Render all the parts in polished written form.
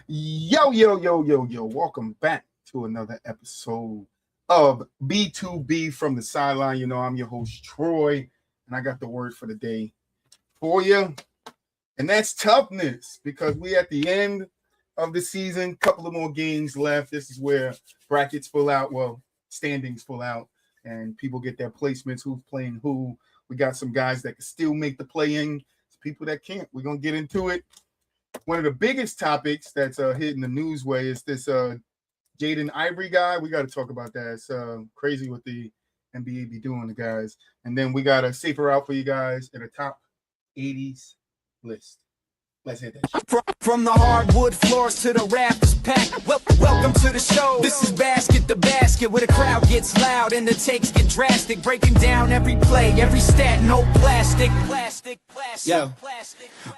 Yo, yo, yo, yo, yo. Welcome back to another episode of B2B from the sideline. You know, I'm your host, Troy, and I got the word for the day for you. And that's toughness because we at the end of the season, couple of more games left. This is where brackets full out, well, standings full out, and people get their placements, who's playing who. We got some guys that can still make the play in, people that can't. We're going to get into it. One of the biggest topics that's hitting the newsway is this Jaden Ivory guy. We got to talk about that. It's crazy what the NBA be doing to guys. And then we got a safer out for you guys at a top 80s list. Let's hit that shit. From the hardwood floors to the rafters packed. Welcome to the show. This is Basket the Basket, where the crowd gets loud and the takes get drastic. Breaking down every play, every stat, no plastic. Yo.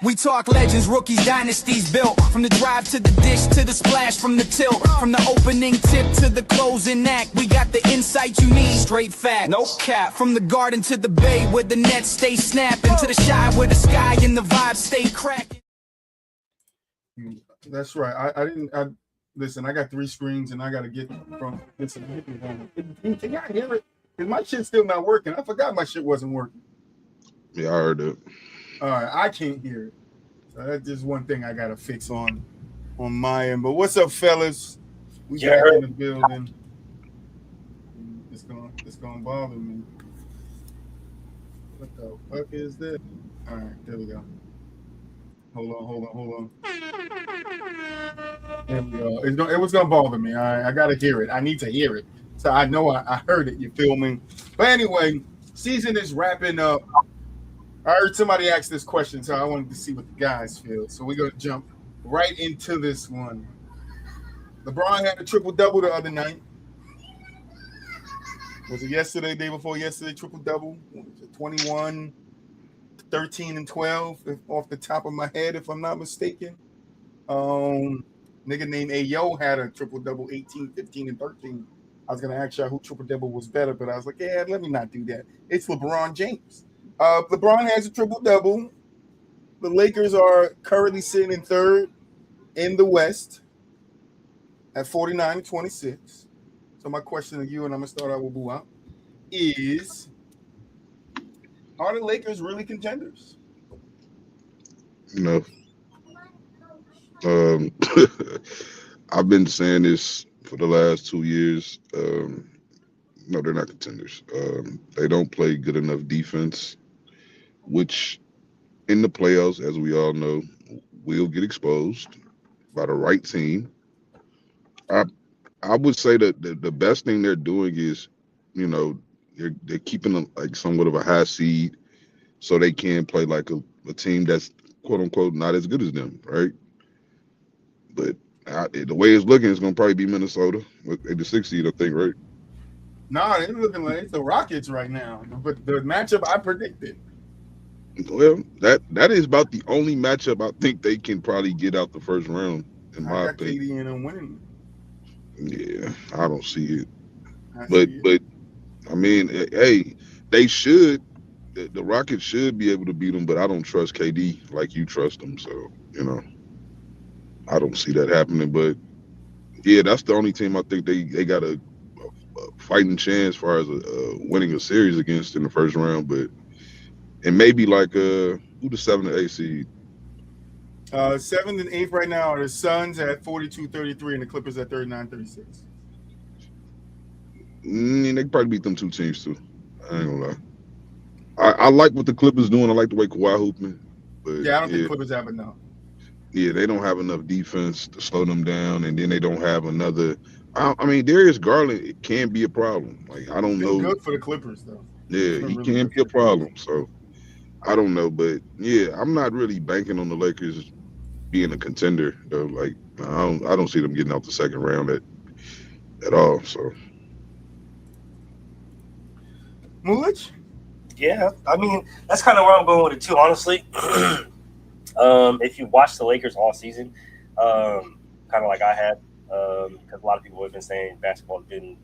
We talk legends, rookies, dynasties built. From the drive to the dish to the splash, from the tilt, from the opening tip to the closing act. We got the insight you need, straight fact, no cap. From the garden to the bay, where the nets stay snapping, to the shy where the sky and the vibes stay cracking. That's right. I listen. I got 3 screens and I got to get from this. Can y'all hear it? Because my shit's still not working. I forgot my shit wasn't working. Yeah, I heard it. All right, I can't hear it. So that's just one thing I got to fix on my end. But what's up, fellas? We back in the building. It's gonna bother me. What the fuck is that? All right, there we go. Hold on. There we go. It was gonna bother me. All right, I gotta hear it. I need to hear it, so I know I heard it. You feel me? But anyway, season is wrapping up. I heard somebody ask this question, so I wanted to see what the guys feel. So we're gonna jump right into this one. LeBron had a triple-double the other night. Was it yesterday, day before yesterday, triple-double? 21, 13, and 12, off the top of my head, if I'm not mistaken. Nigga named Ayo had a triple-double, 18, 15, and 13. I was going to ask y'all who triple-double was better, but I was like, yeah, let me not do that. It's LeBron James. LeBron has a triple-double. The Lakers are currently sitting in third in the West at 49-26. So my question to you, and I'm going to start out with Buwa, is, are the Lakers really contenders? No. I've been saying this for the last 2 years. No, they're not contenders. They don't play good enough defense, which in the playoffs, as we all know, will get exposed by the right team. I would say that the best thing they're doing is, they're keeping them like somewhat of a high seed, so they can play like a team that's quote unquote not as good as them, right? But the way it's looking, it's gonna probably be Minnesota at the 6th seed, I think, right? No, they're looking like it's the Rockets right now. But the matchup I predicted. Well, that is about the only matchup I think they can probably get out the first round, in my opinion. KD and them winning. Yeah, I don't see it. But I mean, hey, they should. The Rockets should be able to beat them, but I don't trust KD like you trust them. So I don't see that happening. But yeah, that's the only team I think they got a fighting chance as far as winning a series against in the first round. But and maybe like who the 7th and 8th seed? 7th and 8th right now are the Suns at 42-33 and the Clippers at 39-36. They can probably beat them 2 teams too. I ain't gonna lie. I like what the Clippers doing. I like the way Kawhi hooping. But yeah, I don't think Clippers have enough. Yeah, they don't have enough defense to slow them down, and then they don't have another. I mean, Darius Garland, it can be a problem. Like I don't know. Good for the Clippers though. Yeah, he really can be a problem. So I don't know, but yeah, I'm not really banking on the Lakers being a contender though. Like I don't see them getting out the second round at all. So Mulich? Yeah, I mean that's kind of where I'm going with it too. Honestly, if you watch the Lakers all season, kind of like I had, because a lot of people have been saying basketball has been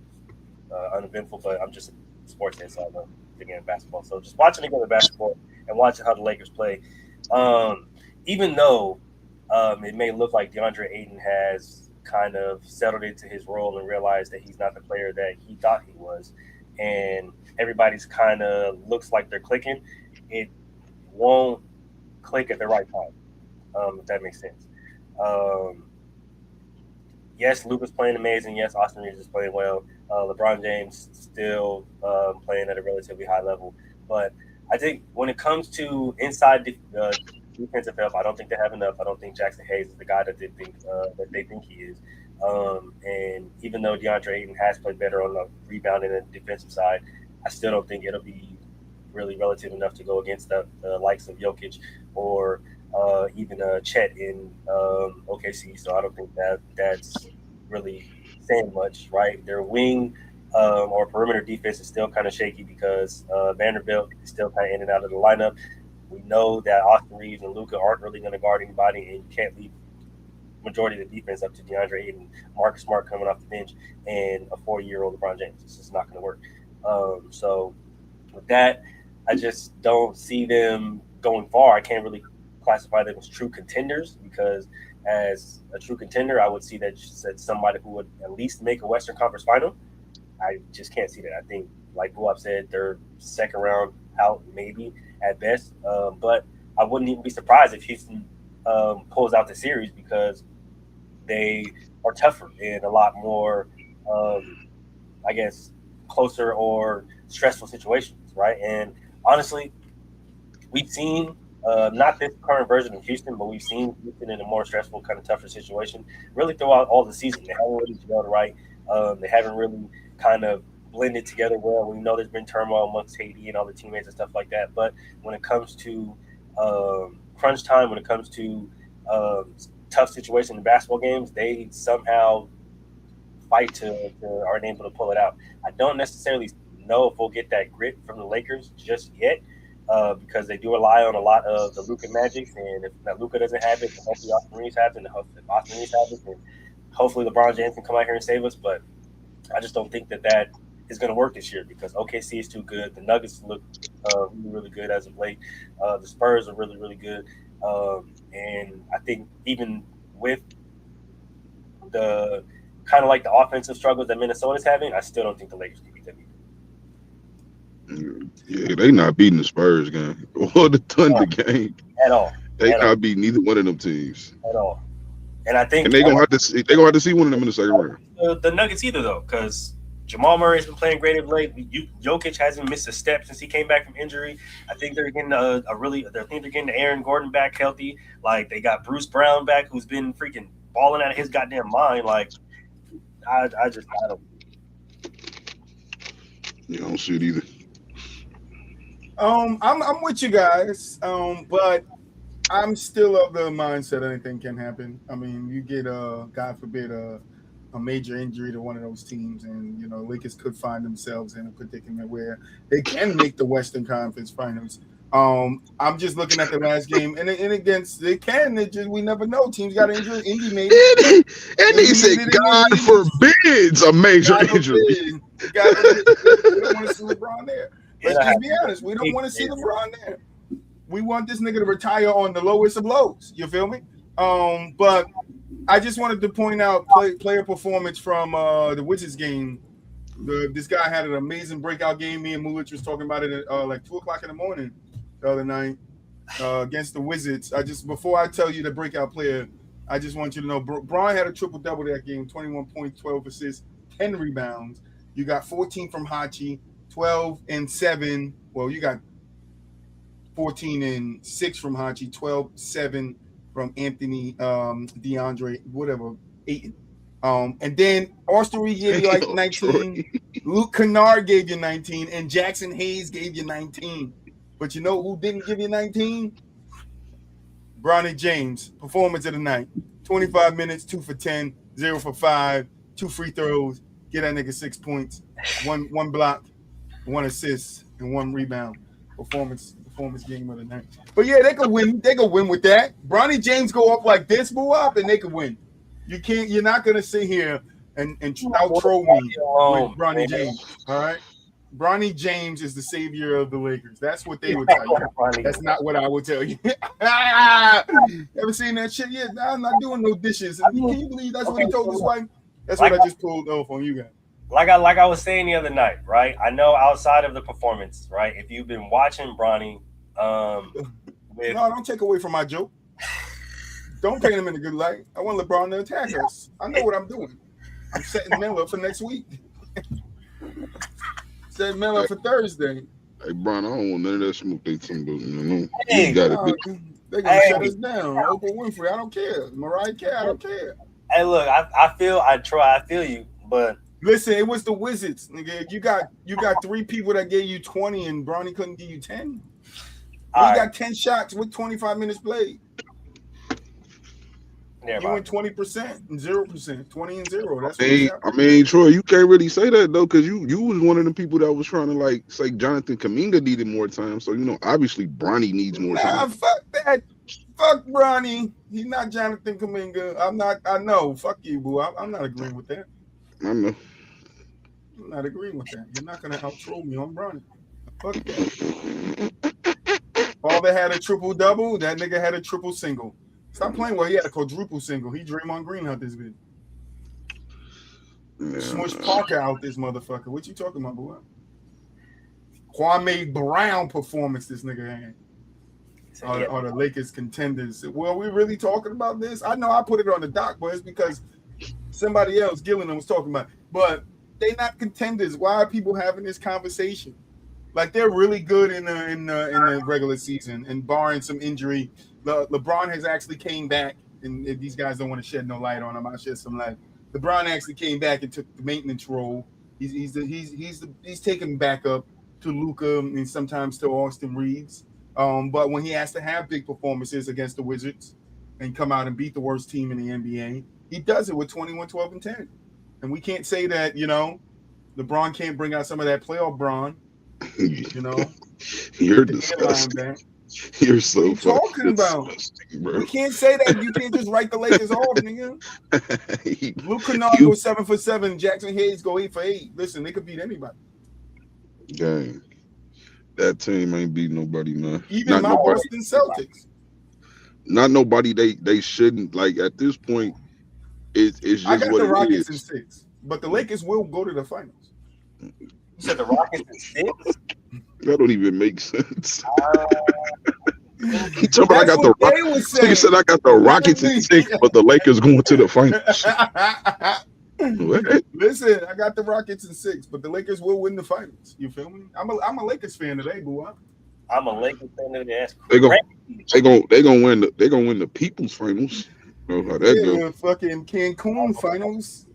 uneventful, but I'm just a sports head, so I know thinking of basketball. So just watching together basketball and watching how the Lakers play, even though it may look like DeAndre Ayton has kind of settled into his role and realized that he's not the player that he thought he was, and everybody's kind of looks like they're clicking. It won't click at the right time, if that makes sense. Yes, Luka's playing amazing. Yes, Austin Reeves is playing well. LeBron James still playing at a relatively high level. But I think when it comes to inside defensive help, I don't think they have enough. I don't think Jackson Hayes is the guy that they think he is. And even though DeAndre Ayton has played better on the rebounding and defensive side, I still don't think it'll be really relative enough to go against the likes of Jokic or even Chet in OKC. So I don't think that's really saying much, right? Their wing or perimeter defense is still kind of shaky because Vanderbilt is still kind of in and out of the lineup. We know that Austin Reeves and Luka aren't really going to guard anybody, and you can't leave majority of the defense up to DeAndre Ayton, Marcus Smart coming off the bench, and a 40-year-old LeBron James. It's just not going to work. So with that, I just don't see them going far. I can't really classify them as true contenders because as a true contender, I would see that somebody who would at least make a Western Conference final. I just can't see that. I think, like Buap said, they're second round out maybe at best. But I wouldn't even be surprised if Houston pulls out the series because they are tougher and a lot more, I guess, closer or stressful situations, right? And honestly, we've seen not this current version of Houston, but we've seen Houston in a more stressful, kind of tougher situation really throughout all the season. They haven't really gelled right. They haven't really kind of blended together well. We know there's been turmoil amongst KD and all the teammates and stuff like that. But when it comes to crunch time, when it comes to tough situation in basketball games, they somehow fight to are able to pull it out. I don't necessarily know if we'll get that grit from the Lakers just yet because they do rely on a lot of the Luka magic, and if Luka doesn't have it, hopefully Austin Reeves has it, and hopefully Austin Reeves has it, and hopefully LeBron James can come out here and save us. But I just don't think that is going to work this year because OKC is too good. The Nuggets look really, really good as of late. The Spurs are really, really good. And I think even with the kind of like the offensive struggles that Minnesota's having, I still don't think the Lakers can beat them either. Yeah, they not beating the Spurs game or the Thunder game at all. They not beating neither one of them teams at all. And I think they're gonna have to see one of them in the second round. The Nuggets either though, because Jamal Murray's been playing great of late. Jokic hasn't missed a step since he came back from injury. I think they're getting they're getting Aaron Gordon back healthy. Like they got Bruce Brown back, who's been freaking balling out of his goddamn mind. Like I don't. You don't see it either. I'm with you guys, but I'm still of the mindset anything can happen. I mean, you get God forbid a major injury to one of those teams, and Lakers could find themselves in a predicament where they can make the Western Conference Finals. I'm just looking at the last game, and against they can. We never know. Teams got injured. Indy made it. And he said, "God forbids a major injury." God forbid. We don't want to see LeBron there. Let's just be honest. We don't want to see LeBron there. We want this nigga to retire on the lowest of lows. You feel me? But I just wanted to point out player performance from the Wizards game. This guy had an amazing breakout game. Me and Mulich was talking about it at like 2:00 in the morning the other night against the Wizards. Before I tell you the breakout player, I just want you to know Brian had a triple-double that game, 21 points, 12 assists, 10 rebounds. You got 14 from Hachi, 12 and 7. Well, you got 14 and 6 from Hachi, 12, 7 from Anthony, DeAndre, whatever, 8. And then Austin Reeves gave you like 19. Luke Kennard gave you 19, and Jackson Hayes gave you 19. But you know who didn't give you 19? Bronny James, performance of the night. 25 minutes, 2 for 10, 0 for 5, 2 free throws. Get that nigga 6 points, one block, 1 assist, and 1 rebound. Performance game of the night. But yeah, they could win. They could win with that. Bronny James go up like this, move up, and they could win. You're not gonna sit here and out troll me with Bronny James. All right. Bronny James is the savior of the Lakers. That's what they would tell you. That's not what I would tell you. Ever seen that shit yet? Nah, I'm not doing no dishes. Can you believe that's what he told his wife? That's what I just pulled off on you guys. Like I was saying the other night, right? I know outside of the performance, right? If you've been watching Bronny, No, don't take away from my joke. Don't paint him in a good light. I want LeBron to attack us. I know what I'm doing. I'm setting Mel up for next week. Setting Mel up for Thursday. Hey, Brian, I don't want none of that smoke they talking about. You know, Hey, you got it. They're gonna shut us down. Oprah Winfrey, I don't care. Mariah Carey, I don't care. Hey, look, I feel you, but listen, it was the Wizards, nigga. You got 3 people that gave you 20, and Bronny couldn't give you 10. He got 10 shots with 25 minutes played. You went 20% and 0%, 20 and 0. That's what I mean, Troy, you can't really say that though, because you was one of the people that was trying to like say Jonathan Kuminga needed more time. So obviously Bronny needs more time. Fuck that. Fuck Bronny. He's not Jonathan Kuminga. I'm not. I know. Fuck you, boo. I'm not agreeing with that. I know. I'm not agreeing with that. You're not gonna out-troll me on Bronny. Fuck that. Father had a triple double. That nigga had a triple single. Stop playing. Well, he had a quadruple single. He Draymond Green out this bitch. Smush Parker out this motherfucker. What you talking about, boy? Kwame Brown performance this nigga had. Or the Lakers contenders. Well, we really talking about this? I know I put it on the doc, but it's because somebody else, Gillian, was talking about it. But they not contenders. Why are people having this conversation? Like, they're really good in the regular season, and barring some injury. LeBron has actually came back, and if these guys don't want to shed no light on him, I'll shed some light. LeBron actually came back and took the maintenance role. He's taken back up to Luka and sometimes to Austin Reeves. But when he has to have big performances against the Wizards and come out and beat the worst team in the NBA, he does it with 21, 12, and 10. And we can't say that, LeBron can't bring out some of that playoff Bron. You're disgusting. You're so talking about. Bro. We can't say that. You can't just write the Lakers off, nigga. Luke Kennard goes 7 for 7. Jackson Hayes go 8 for 8. Listen, they could beat anybody. Gang, that team ain't beat nobody, man. Even my Boston Celtics. Not nobody. They shouldn't, like, at this point. It's just I got what the it Rockets is. in 6, but the Lakers will go to the finals. You said the Rockets in 6? That don't even make sense. He told me I got the Rockets. He said I got the Rockets in 6, but the Lakers going to the finals. Listen, I got the Rockets in 6, but the Lakers will win the finals. You feel me? I'm a Lakers fan today, boo. I'm a Lakers fan today. They gonna win the People's Finals. Know how that goes. Fucking Cancun Finals.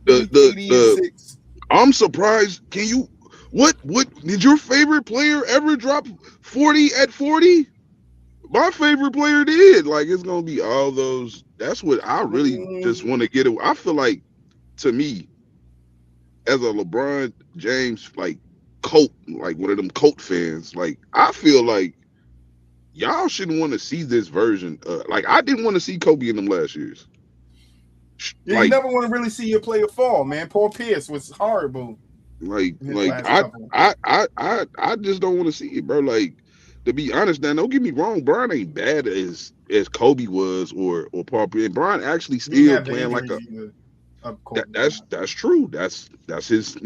I'm surprised. Can you? What did your favorite player ever drop 40 at 40? My favorite player did. Like, it's gonna be all those. That's what I really just want to get it. I feel like, to me, as a LeBron James like one of them Colt fans, like, I feel like y'all shouldn't want to see this version. Like, I didn't want to see Kobe in them last years. Yeah, you never want to really see your player fall, man. Paul Pierce was horrible. I just don't want to see it, bro. Like, to be honest, now, don't get me wrong, Brian ain't bad as Kobe was or Paul Pierce. Brian actually still playing like that's true. That's his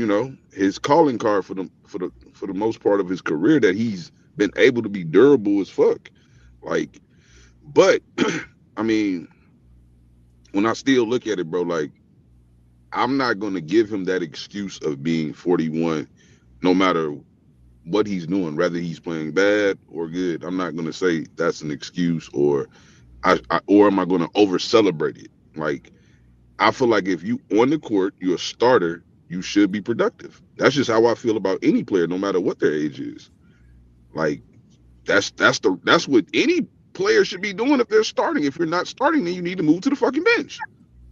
his calling card for the most part of his career, that he's been able to be durable as fuck. Like, but I mean, when I still look at it, bro, like, I'm not gonna give him that excuse of being 41, no matter what he's doing, whether he's playing bad or good. I'm not gonna say that's an excuse, or am I gonna over celebrate it? Like, I feel like if you on the court, you're a starter, you should be productive. That's just how I feel about any player, no matter what their age is. Like, that's what any player should be doing if they're starting. If you're not starting, then you need to move to the fucking bench.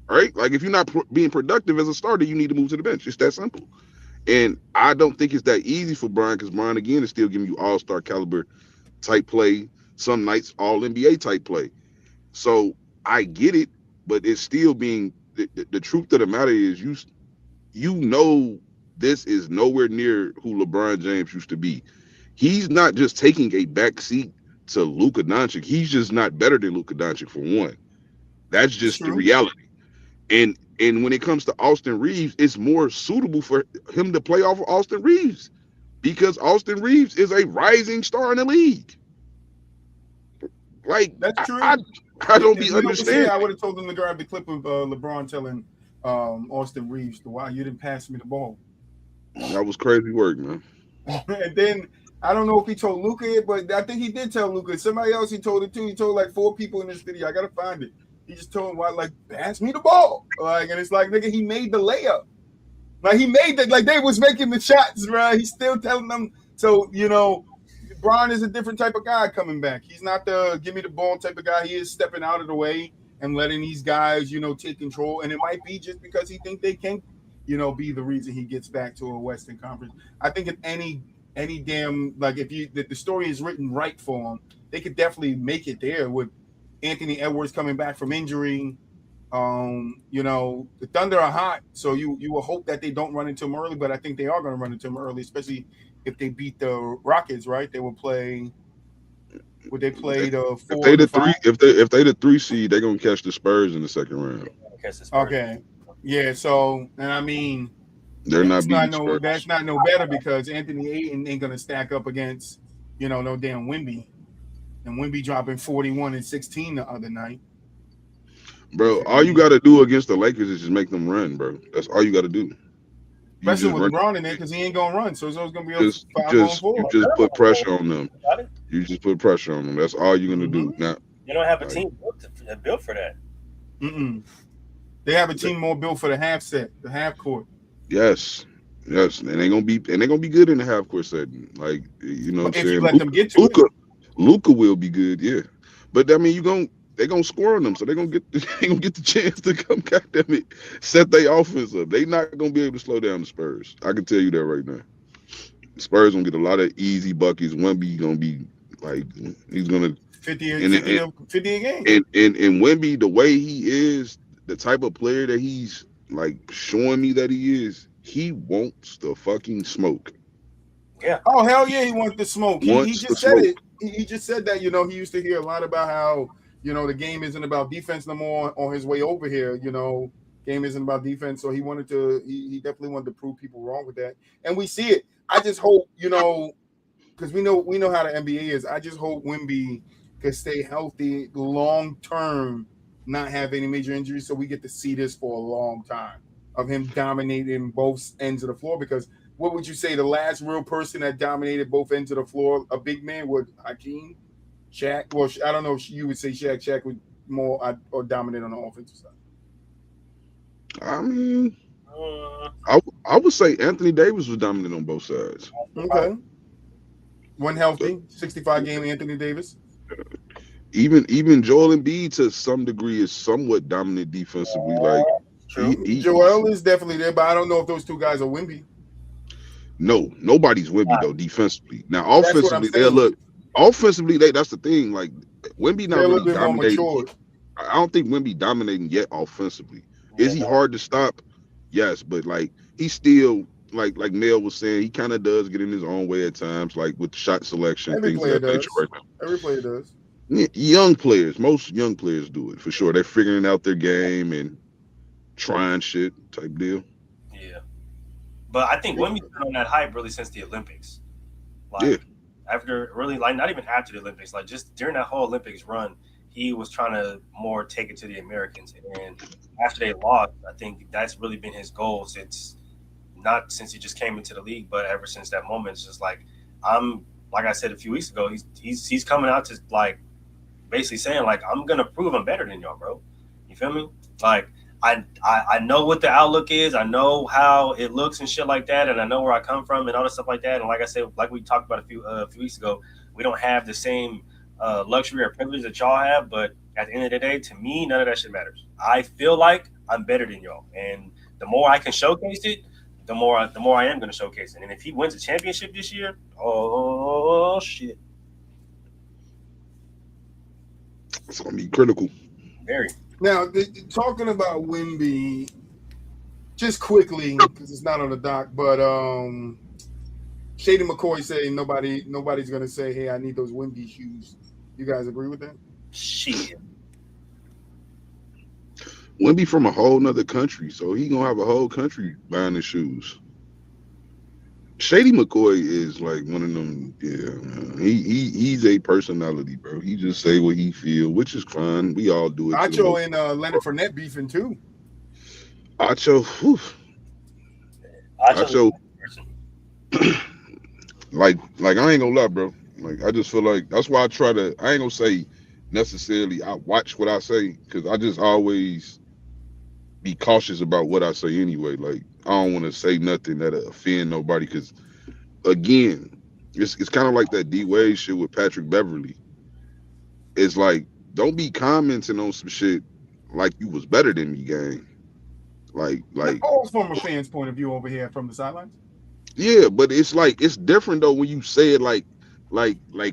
All right? Like, if you're not being productive as a starter, you need to move to the bench. It's that simple. And I don't think it's that easy for Brian, because Brian, again, is still giving you all-star caliber type play, some nights all-NBA type play. So I get it, but it's still being the truth of the matter is you know this is nowhere near who LeBron James used to be. He's not just taking a back seat to Luka Doncic. He's just not better than Luka Doncic for one. That's just the reality. And when it comes to Austin Reeves, it's more suitable for him to play off of Austin Reeves because Austin Reeves is a rising star in the league. Like that's true. I don't be understanding. I would have told him to grab the clip of LeBron telling Austin Reeves, "Why you didn't pass me the ball?" That was crazy work, man. And then I don't know if he told Luka it, but I think he did tell Luka. Somebody else he told it to. He told like 4 people in this video. I gotta find it. He just told him, "Why, like, pass me the ball?" Like, and it's like, nigga, he made the layup. Like he made that. Like they was making the shots, bro. He's still telling them. So LeBron is a different type of guy coming back. He's not the give me the ball type of guy. He is stepping out of the way and letting these guys, take control. And it might be just because he think they can, be the reason he gets back to a Western Conference. I think if any damn, like if the story is written right for him, they could definitely make it there with Anthony Edwards coming back from injury. The Thunder are hot, so you will hope that they don't run into him early, but I think they are going to run into him early, especially if they beat the Rockets, right? They will play. Would they play the 4? If they the 3 seed, they're gonna catch the Spurs in the second round. Okay, yeah. So, and I mean, they're that's not no better because Anthony Ayton ain't gonna stack up against no damn Wemby, and Wemby dropping 41 and 16 the other night. Bro, all you got to do against the Lakers is just make them run, bro. That's all you got to do. Especially with LeBron in there because he ain't going to run. So it's always going to be just put pressure on them. You just put pressure on them. That's all you're going to do. Now, you don't have a team built for that. They have a team more built for the half set, the half court. Yes. And they're gonna be good in the half court setting. Like, what I'm saying? You let them get to Luka will be good, yeah. But I mean they're gonna score on them, so they're gonna get the chance to come, goddamn it, set their offense up. They're not gonna be able to slow down the Spurs. I can tell you that right now. The Spurs gonna get a lot of easy buckets. Wemby gonna be like he's gonna 50 a game. And Wemby, the way he is, the type of player that he's like showing me that he is, he wants the fucking smoke. Yeah. Oh hell yeah, he wants the smoke. He just said it. He just said that. He used to hear a lot about how. The game isn't about defense no more on his way over here. Game isn't about defense. So he definitely wanted to prove people wrong with that. And we see it. I just hope, because we know how the NBA is. I just hope Wemby can stay healthy long term, not have any major injuries. So we get to see this for a long time of him dominating both ends of the floor. Because what would you say the last real person that dominated both ends of the floor, a big man, was Hakeem? Shaq? Well, I don't know if you would say Shaq. Shaq was more or dominant on the offensive side. I mean, I would say Anthony Davis was dominant on both sides. Okay. One healthy, 65-game Anthony Davis. Even Joel Embiid to some degree is somewhat dominant defensively. Like Joel is definitely there, but I don't know if those two guys are Wemby. No, nobody's Wemby though defensively. Now offensively, Offensively, that's the thing. Like Wemby not really dominating. I don't think Wemby dominating yet offensively. Is he hard to stop? Yes, but like he's still like Mel was saying, he kind of does get in his own way at times, like with the shot selection. Every player does. Every player does. Young players, most young players do it for sure. They're figuring out their game and trying shit type deal. Yeah, but I think Wemby's been on that hype really since the Olympics. After really, like, not even after the Olympics, like just during that whole Olympics run, he was trying to more take it to the Americans. And after they lost, I think that's really been his goal since he just came into the league, but ever since that moment, it's just like like I said a few weeks ago, he's coming out to like basically saying like I'm gonna prove I'm better than y'all, bro. You feel me? Like I know what the outlook is. I know how it looks and shit like that, and I know where I come from and all that stuff like that. And like I said, like we talked about a few weeks ago, we don't have the same luxury or privilege that y'all have. But at the end of the day, to me, none of that shit matters. I feel like I'm better than y'all, and the more I can showcase it, the more I am going to showcase it. And if he wins a championship this year, oh shit, it's gonna be critical. Very. Now, talking about Wemby, just quickly, because it's not on the doc, but Shady McCoy saying nobody's gonna say, "Hey, I need those Wimby shoes." You guys agree with that? Shit. Wimby from a whole nother country, so he gonna have a whole country buying his shoes. Shady McCoy is like one of them. Yeah, man. He's a personality, bro. He just say what he feel, which is fine. We all do it. Acho and Leonard Fournette beefing too. Acho, whew. Acho, like I ain't gonna lie, bro. Like I just feel like that's why I try to. I ain't gonna say necessarily I watch what I say because I just always be cautious about what I say anyway. Like I don't want to say nothing that'll offend nobody because again, it's kind of like that D Wade shit with Patrick Beverly. It's like don't be commenting on some shit like you was better than me, gang. Like all from a fan's point of view over here from the sidelines. Yeah, but it's like it's different though when you say it like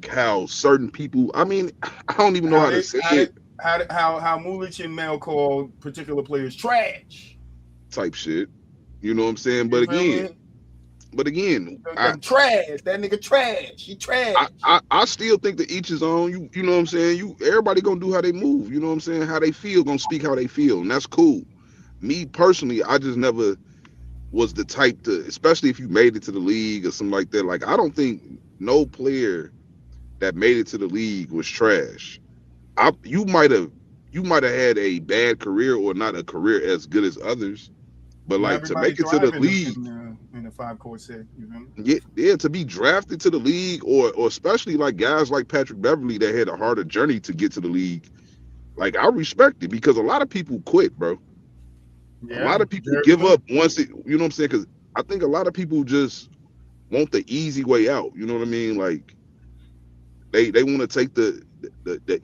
how certain people. I mean, I don't even know how to say it. How Mulich and Mel call particular players trash type shit. You know what I'm saying? But again, I'm trash. That nigga trash. He trash. I still think that each his own. You know what I'm saying? Everybody gonna do how they move. You know what I'm saying? How they feel, gonna speak how they feel, and that's cool. Me personally, I just never was the type to, especially if you made it to the league or something like that. Like I don't think no player that made it to the league was trash. You might have had a bad career or not a career as good as others, but like to make it to the league in the 5-court set, you know? Yeah, to be drafted to the league or especially like guys like Patrick Beverly that had a harder journey to get to the league. Like I respect it because a lot of people quit, bro. Yeah, a lot of people give up once it, you know what I'm saying? Because I think a lot of people just want the easy way out. You know what I mean? Like they want to take the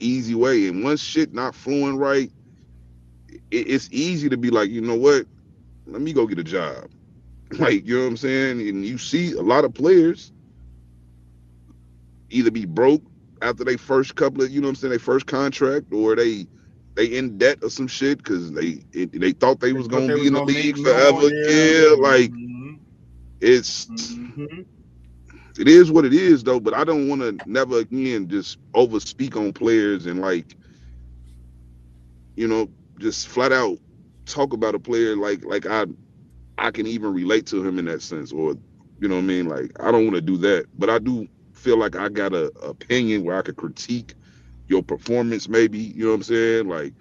easy way, and once shit not flowing right, it's easy to be like, you know what? Let me go get a job. Like, you know what I'm saying? And you see a lot of players either be broke after they first couple of, you know what I'm saying, their first contract, or they in debt or some shit because they thought they was gonna be in the league forever. Like it's it is what it is though. But I don't want to never again just over speak on players and like, you know, just flat out talk about a player like I can even relate to him in that sense, or you know what I mean. Like I don't want to do that, but I do feel like I got a opinion where I could critique your performance, maybe, you know what I'm saying? Like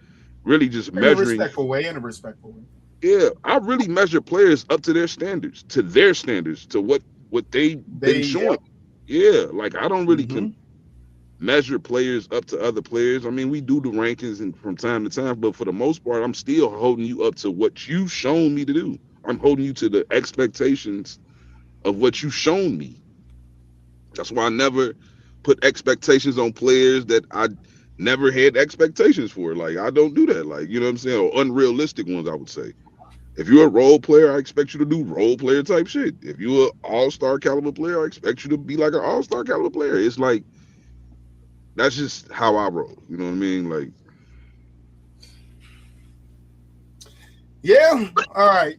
really just measuring in a respectful way. Yeah, I really measure players up to their standards, to what they've been showing. Yeah, like I don't really measure players up to other players. I mean, we do the rankings and from time to time, but for the most part, I'm still holding you up to what you've shown me to do. I'm holding you to the expectations of what you've shown me. That's why I never put expectations on players that I never had expectations for. Like I don't do that. Like, you know what I'm saying? Or unrealistic ones, I would say. If you're a role player, I expect you to do role player type shit. If you're an all-star caliber player, I expect you to be like an all-star caliber player. It's like that's just how I roll. You know what I mean? Like, yeah. All right.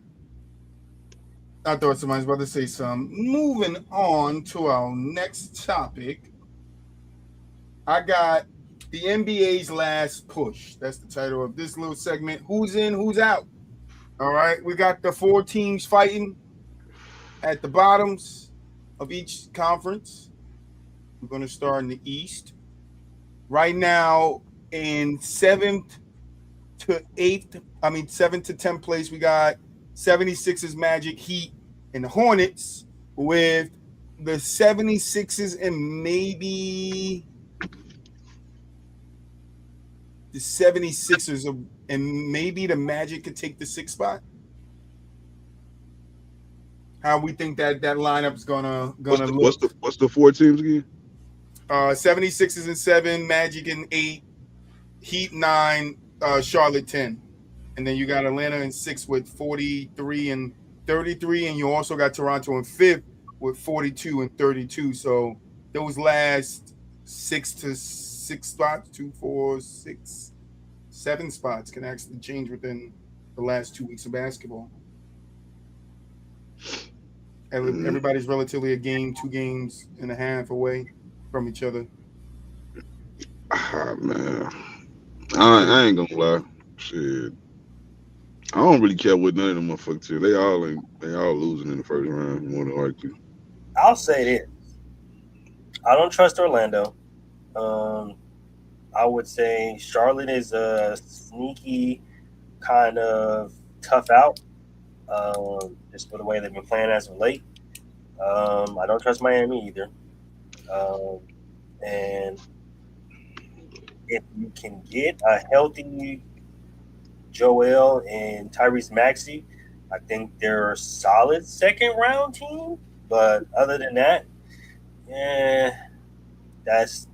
I thought somebody was about to say something. Moving on to our next topic. I got the NBA's last push. That's the title of this little segment. Who's in, who's out? All right. We got the 4 teams fighting at the bottoms of each conference. We're going to start in the East. Right now, in 7th to 10th place, we got 76ers, Magic, Heat, and the Hornets, with the 76ers and maybe the 76ers and maybe the Magic could take the 6th spot. How we think that lineup is gonna look. What's the 4 teams again? 76ers and 7, Magic and 8, Heat 9, Charlotte 10. And then you got Atlanta in 6 with 43 and 33, and you also got Toronto in 5th with 42 and 32. So those last 6 spots, 2, 4, 6, 7 spots can actually change within the last 2 weeks of basketball. Everybody's relatively a game, 2 games and a half away from each other. Ah, man, I ain't gonna lie. Shit, I don't really care what none of them motherfuckers do. They all losing in the first round more than likely. I'll say this: I don't trust Orlando. I would say Charlotte is a sneaky kind of tough out, just for the way they've been playing as of late. I don't trust Miami either. And if you can get a healthy Joel and Tyrese Maxey, I think they're a solid second round team. But other than that, that's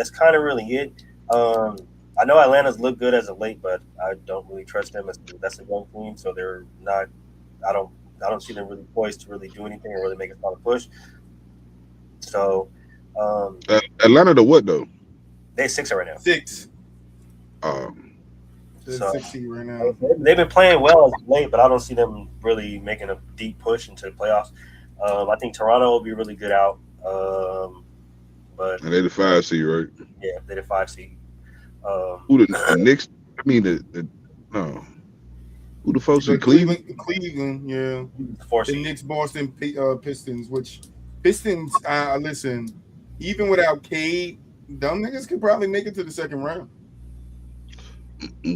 kind of really it. I know Atlanta's looked good as of late, but I don't really trust them. That's a young team, so they're not. I don't see them really poised to really do anything or really make a solid push. So, Atlanta to what though? they're 6 right now. 6. So, 60 right now. They've been playing well as of late, but I don't see them really making a deep push into the playoffs. I think Toronto will be really good out. But And they the 5 seed, right? yeah, they're the 5 seed. Who the Knicks? I mean no. Who the folks in Cleveland? Cleveland, yeah. 4 The seed. Knicks, Boston Pistons, which Pistons, listen, even without Cade, them niggas could probably make it to the second round. Yeah.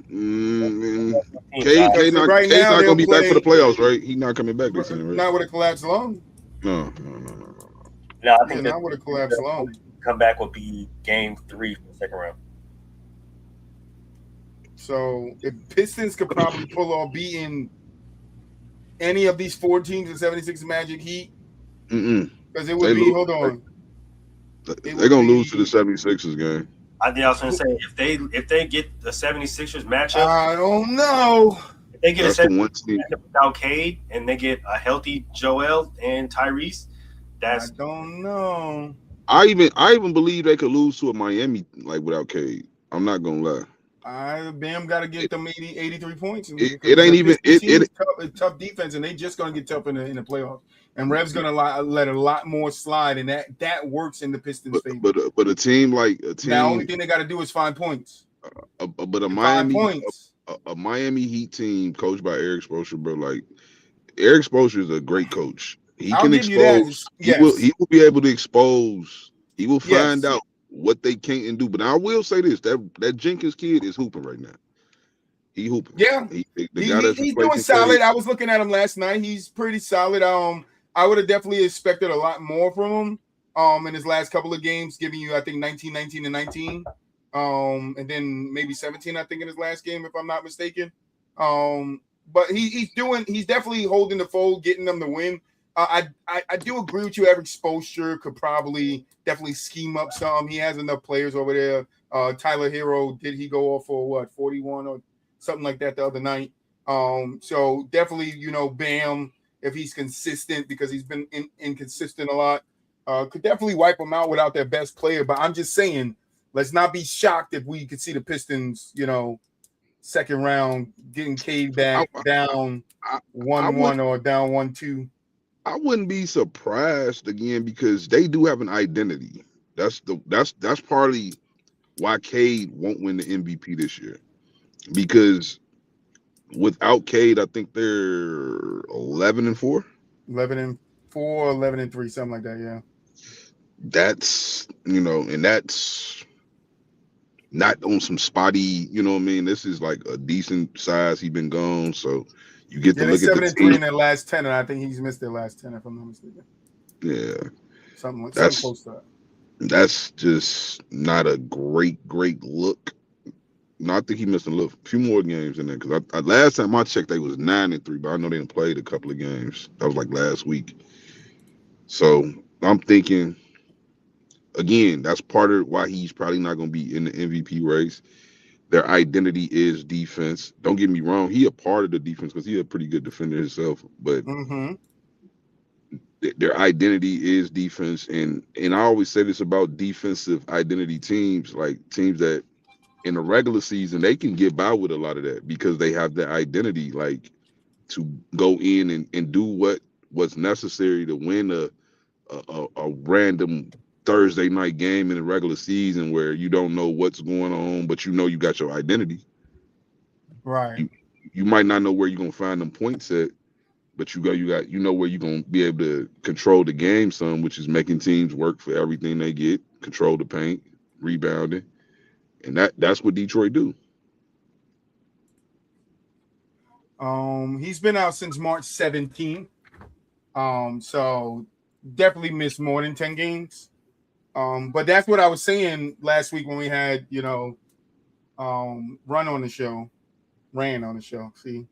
Team Cade's not Right now, gonna be they'll back for the play- playoffs, right? He's not coming back this season, right? Not with a collapsed lung. No. No, I Yeah, think not with a collapsed lung. comeback will be game 3 for the second round. So if Pistons could probably pull off beating any of these 4 teams, the 76 Magic, Heat, because it would They be, lose. hold on. They're gonna lose to the 76ers game. I think I was going to say if they get the 76ers matchup, I don't know. if they get That's a the 76ers one team. matchup without Cade and they get a healthy Joel and Tyrese, I that's don't know. I even believe they could lose to a Miami like without Cade. I'm not gonna lie. Bam got to get them 83 points. It ain't even it. It's tough defense, and they just gonna get tough in the playoffs. And Rev's gonna let a lot more slide, and that works in the Pistons' favor. But a team like a team. Now, only thing they got to do is find points. But a 5 Miami points. a Miami Heat team coached by Eric Spoelstra, bro. Like Eric Spoelstra is a great coach. He I'll can give you that. expose. Yes. He will be able to expose. He will find Yes. out what they can't do. But I will say this: that Jenkins kid is hooping right now. He hooping. Yeah. The guy that's He's doing replacing solid. Cade. I was looking at him last night. He's pretty solid. I would have definitely expected a lot more from him in his last couple of games, giving you, I think, 19, 19, and 19. And then maybe 17, I think, in his last game, if I'm not mistaken. But he's definitely holding the fold, getting them to win. I do agree with you. Eric Spoelstra could probably definitely scheme up some. He has enough players over there. Tyler Hero, did he go off for what, 41 or something like that the other night? So definitely, Bam, if he's consistent, because he's been inconsistent a lot, could definitely wipe them out without their best player. But I'm just saying, let's not be shocked if we could see the Pistons, second round getting Cade back down 1-1 or down 1-2. I wouldn't be surprised again because they do have an identity. That's partly why Cade won't win the MVP this year. Because without Cade, I think they're 11-4. 11-4, 11-3, something like that, yeah. That's, and that's not on some spotty, you know what I mean? This is like a decent size. He been gone, so you get to look at the 7-3 team. in their last 10, and I think he's missed their last 10, if I'm not mistaken. Yeah. Something That's close to that. That's just not a great look. No, I think he missed a few more games in there because I last time I checked they was 9-3, but I know they didn't played a couple of games. That was like last week. So I'm thinking again, that's part of why he's probably not going to be in the MVP race. Their identity is defense. Don't get me wrong, he a part of the defense because he's a pretty good defender himself. But their identity is defense, and I always say this about defensive identity teams, like teams that in the regular season they can get by with a lot of that because they have their identity. Like to go in and do what's necessary to win a random Thursday night game in the regular season where you don't know what's going on, but you know you got your identity. Right. You might not know where you're gonna find them points at, but you know where you're gonna be able to control the game some, which is making teams work for everything they get, control the paint, rebounding, and that's what Detroit do. He's been out since March 17th. So definitely missed more than 10 games. But that's what I was saying last week when we had, Ran on the show. See,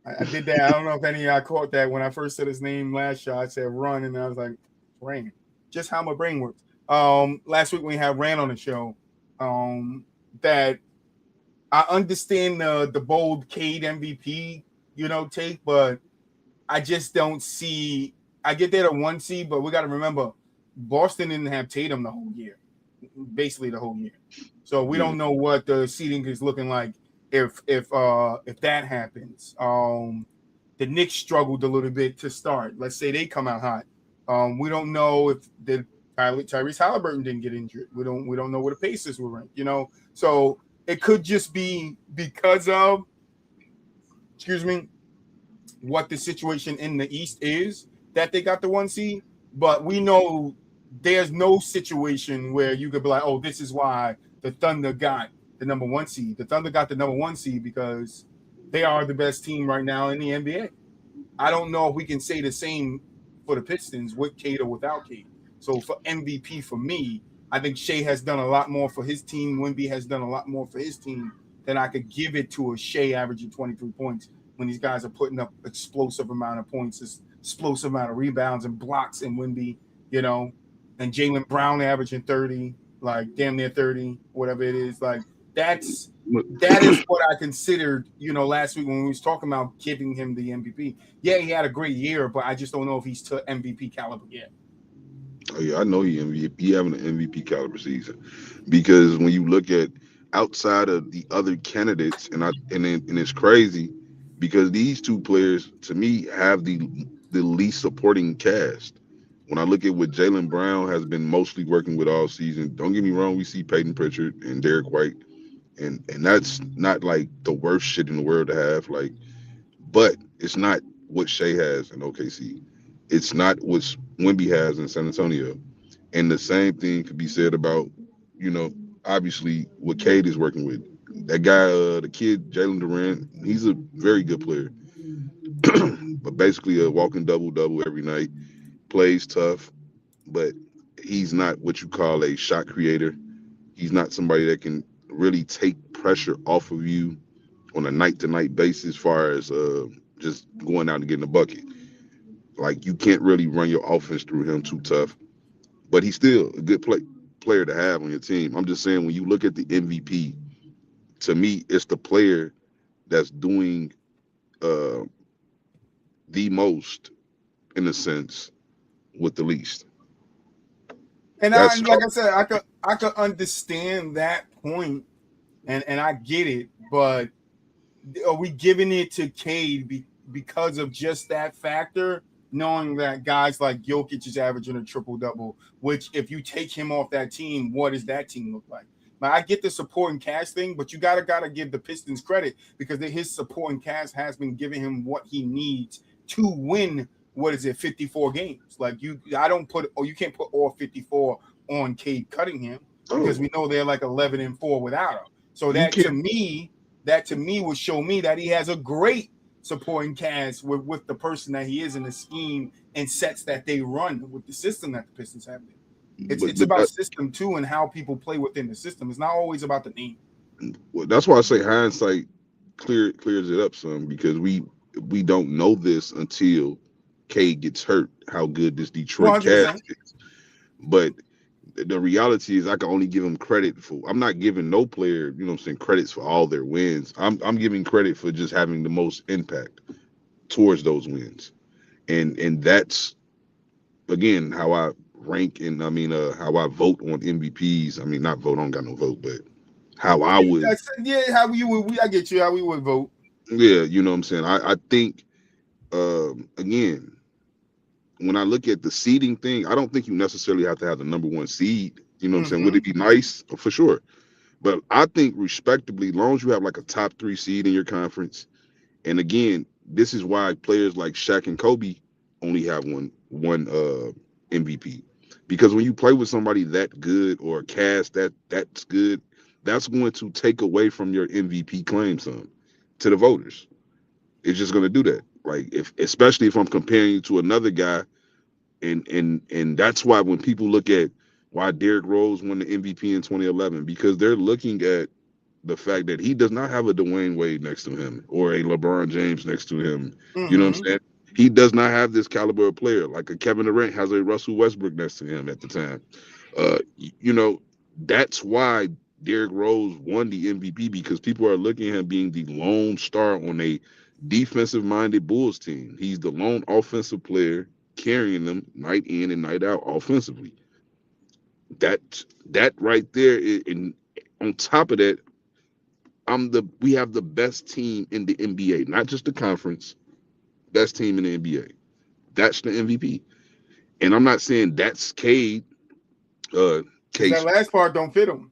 I did that. I don't know if any of y'all caught that when I first said his name last show. I said Run, and I was like, Ran. Just how my brain works. Last week when we had Ran on the show, that I understand the bold Cade MVP, take, but I just don't see. I get there to 1 seed, but we got to remember Boston didn't have Tatum the whole year, basically the whole year. So we don't know what the seeding is looking like if that happens. The Knicks struggled a little bit to start. Let's say they come out hot. We don't know if Tyrese Halliburton didn't get injured. We don't know where the Pacers were ranked. So it could just be because of, what the situation in the East is that they got the 1 seed. But we know there's no situation where you could be like, oh, this is why the Thunder got the number 1 seed. The Thunder got the number 1 seed because they are the best team right now in the NBA. I don't know if we can say the same for the Pistons with Cade or without Cade. So for MVP, for me, I think Shea has done a lot more for his team. Wemby has done a lot more for his team than I could give it to a Shea averaging 23 points when these guys are putting up explosive amount of points, explosive amount of rebounds and blocks in Wemby, and Jaylen Brown averaging 30, like damn near 30, whatever it is. Like that is what I considered, last week when we was talking about giving him the MVP. Yeah, he had a great year, but I just don't know if he's to MVP caliber yet. Oh yeah, I know he having an MVP caliber season, because when you look at outside of the other candidates, and it's crazy because these two players to me have the least supporting cast. When I look at what Jaylen Brown has been mostly working with all season, don't get me wrong, we see Peyton Pritchard and Derek White, and that's not like the worst shit in the world to have, like, but it's not what Shea has in OKC. It's not what Wemby has in San Antonio. And the same thing could be said about, obviously what Cade is working with. That guy, the kid, Jalen Durant, he's a very good player. But basically a walking double-double every night, plays tough, but he's not what you call a shot creator. He's not somebody that can really take pressure off of you on a night-to-night basis as far as just going out and getting a bucket. Like, you can't really run your offense through him too tough, but he's still a good player to have on your team. I'm just saying, when you look at the MVP, to me, it's the player that's doing the most, in a sense, with the least. And like I said, I could understand that point, and I get it, but are we giving it to Cade because of just that factor? Knowing that guys like Jokic is averaging a triple-double, which if you take him off that team, what does that team look like? Now, I get the supporting cast thing, but you gotta give the Pistons credit because his supporting cast has been giving him what he needs to win. 54 games? Like you can't put all 54 on Cade cutting him because we know they're like 11-4 without him. So that to me would show me that he has a great supporting cast with the person that he is in the scheme and sets that they run with the system that the Pistons have. It's about system too and how people play within the system. It's not always about the name. Well, that's why I say hindsight clears it up some, because we don't know this until Cade gets hurt, how good this Detroit 100%. Cast is. But the reality is I can only give him credit for, I'm not giving no player, credits for all their wins. I'm giving credit for just having the most impact towards those wins. And that's, again, how I rank and how I vote on MVPs. I mean, not vote, I don't got no vote, but how I would. I get you, how we would vote. Yeah, you know what I'm saying. I think again, when I look at the seeding thing, I don't think you necessarily have to have the number one seed. You know what I'm saying? Would it be nice? For sure. But I think respectably, long as you have like a top 3 seed in your conference, and again, this is why players like Shaq and Kobe only have one MVP. Because when you play with somebody that good or a cast that's good, that's going to take away from your MVP claim some to the voters. It's just going to do that. Like if especially if I'm comparing you to another guy, and that's why when people look at why Derrick Rose won the MVP in 2011, because they're looking at the fact that he does not have a Dwayne Wade next to him or a LeBron James next to him. You know what I'm saying? He does not have this caliber of player. Like a Kevin Durant has a Russell Westbrook next to him at the time. You know, that's why Derrick Rose won the MVP, because people are looking at him being the lone star on a defensive-minded Bulls team. He's the lone offensive player carrying them night in and night out offensively. That right there, and on top of that, we have the best team in the NBA, not just the conference, best team in the NBA. That's the MVP. And I'm not saying that's Cade Because that case. last part don't fit him.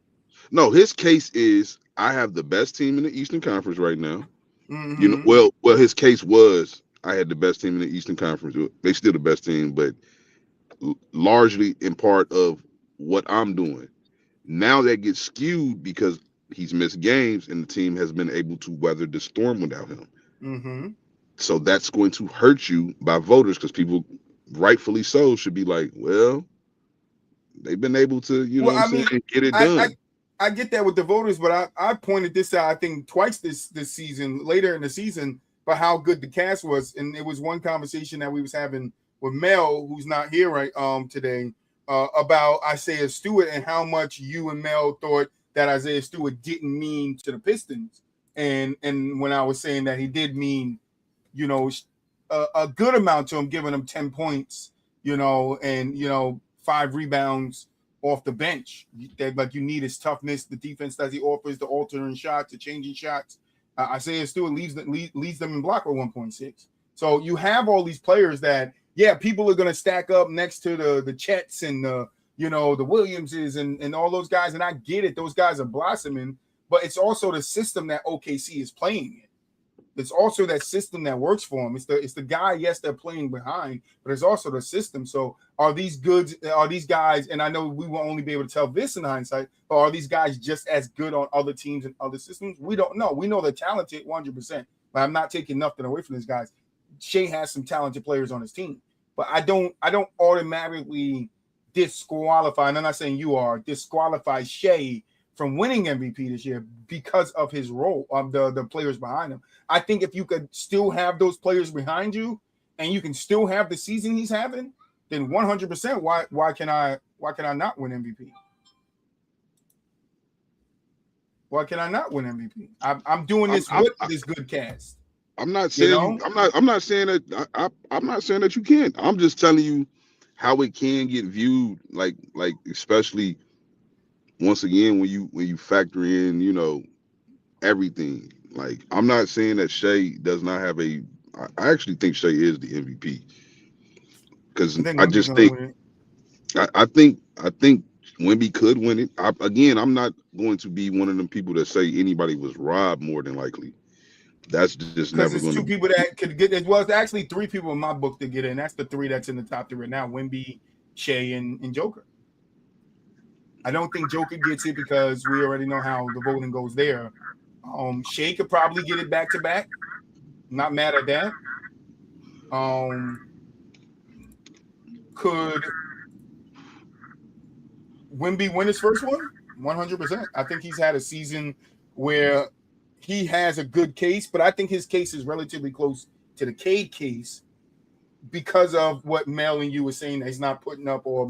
No, his case is I have the best team in the Eastern Conference right now. You know, well, his case was I had the best team in the Eastern Conference. They still the best team, but largely in part of what I'm doing. Now that gets skewed because he's missed games and the team has been able to weather the storm without him. So that's going to hurt you by voters, because people, rightfully so, should be like, well, they've been able to, you know what I'm saying, get it done. I get that with the voters, but I pointed this out, I think, twice this season, later in the season, about how good the cast was. And it was one conversation that we was having with Mel, who's not here right today, about Isaiah Stewart and how much you and Mel thought that Isaiah Stewart didn't mean to the Pistons. And when I was saying that he did mean, you know, a good amount to him, giving him 10 points, you know, and, you know, 5 rebounds off the bench. That, like, you need his toughness, the defense that he offers, the altering shots, the changing shots. Isaiah Stewart leads them in block at 1.6. So you have all these players that, yeah, people are going to stack up next to the Chets and the, you know, the Williamses and all those guys. And I get it. Those guys are blossoming, but it's also the system that OKC is playing in. It's also that system that works for them. It's the guy, yes, they're playing behind, but it's also the system. So are these guys, and I know we will only be able to tell this in hindsight, but are these guys just as good on other teams and other systems? We don't know. We know they're talented 100%, but I'm not taking nothing away from these guys. Shea has some talented players on his team, but I don't automatically disqualify, and I'm not saying you are, disqualify Shea from winning MVP this year because of his role of the players behind him. I think if you could still have those players behind you and you can still have the season he's having, then 100%, why can I not win MVP? Why can I not win MVP? I'm doing this with this good cast. I'm not saying I'm not saying that I'm not saying that you can't. I'm just telling you how it can get viewed, like especially once again when you factor in, you know, everything. Like, I'm not saying that Shea does not have I actually think Shea is the MVP, because I just think I think Wemby could win it. I'm not going to be one of them people that say anybody was robbed more than likely. That's just never going to. Because there's 2 people that could get it. Well, it's actually 3 people in my book to get in. That's the 3 that's in the top 3 right now: Wemby, Shea, and Joker. I don't think Joker gets it because we already know how the voting goes there. Shea could probably get it back to back. Not mad at that. Could Wemby win his first one? 100%. I think he's had a season where he has a good case, but I think his case is relatively close to the Cade case because of what Mel and you were saying, that he's not putting up, or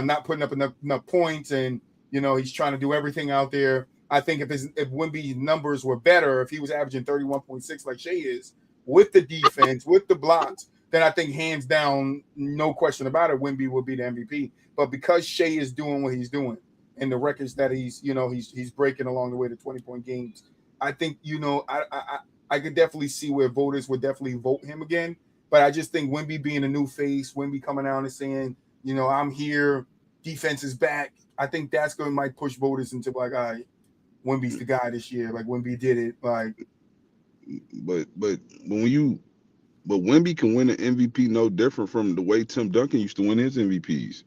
not putting up enough points, and, you know, he's trying to do everything out there. I think if Wemby's numbers were better, if he was averaging 31.6 like Shea is, with the defense, with the blocks, then I think hands down, no question about it, Wemby would be the MVP. But because Shea is doing what he's doing and the records that he's breaking along the way to 20-point games, I think, you know, I could definitely see where voters would definitely vote him again. But I just think Wemby being a new face, Wemby coming out and saying, I'm here, defense is back. I think that's going to might push voters into like, all right, Wemby's the guy this year. Like Wemby did it. Like, but Wemby can win an MVP no different from the way Tim Duncan used to win his MVPs.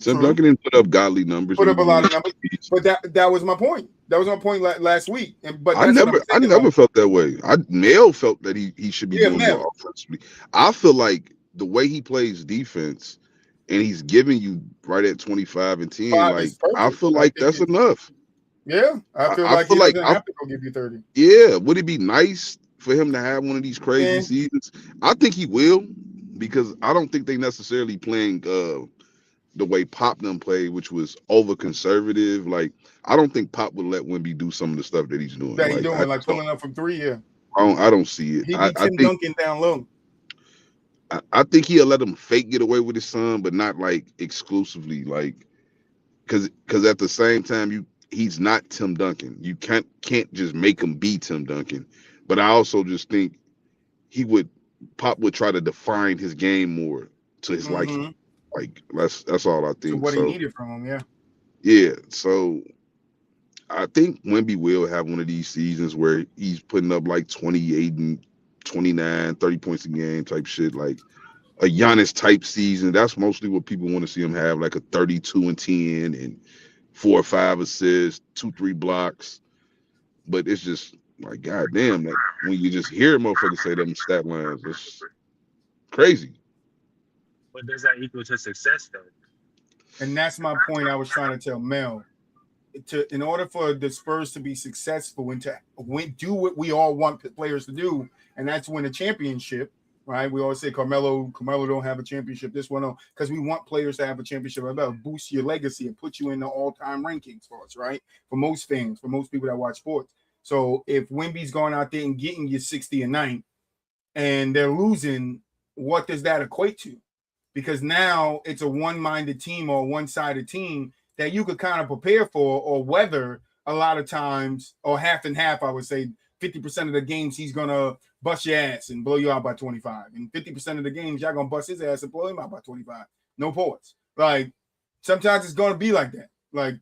Tim Duncan didn't put up godly numbers. Put up a lot of numbers, but that was my point. That was my point last week. But I never felt that way. Mel felt that he should be doing more offensively. I feel like the way he plays defense, and he's giving you right at 25 and 10. Like I feel like that's enough. Yeah, I feel like he doesn't have to go give you 30. Yeah, would it be nice for him to have one of these crazy seasons? I think he will, because I don't think they necessarily playing the way Pop them played, which was over conservative. Like I don't think Pop would let Wemby do some of the stuff that he's doing. That he's doing, like pulling up from 3. Yeah, I don't see it. He beat Tim Duncan down low. I think he'll let him fake get away with his son, but not like exclusively. Like because at the same time he's not Tim Duncan. You can't just make him be Tim Duncan. But I also just think Pop would try to define his game more to his liking. Like that's all I think. So what he needed from him, yeah. Yeah. So I think Wemby will have one of these seasons where he's putting up like 28 and 29, 30 points a game type shit, like a Giannis type season. That's mostly what people want to see him have, like a 32 and 10 and 4 or 5 assists, 2-3 blocks. But it's just like, goddamn, that when you just hear motherfuckers say them stat lines, it's crazy. But does that equal to success though? And that's my point I was trying to tell Mel. In order for the Spurs to be successful and to do what we all want players to do, and that's win a championship, right? We always say Carmelo don't have a championship. This one, because we want players to have a championship. That'll boost your legacy and put you in the all-time rankings for us, right? For most fans, for most people that watch sports. So if Wemby's going out there and getting you 60 a night, and they're losing, what does that equate to? Because now it's a one-minded team or one-sided team that you could kind of prepare for or weather a lot of times, or half and half. I would say 50% of the games he's going to bust your ass and blow you out by 25. And 50% of the games y'all going to bust his ass and blow him out by 25. No points. Like sometimes it's going to be like that. Like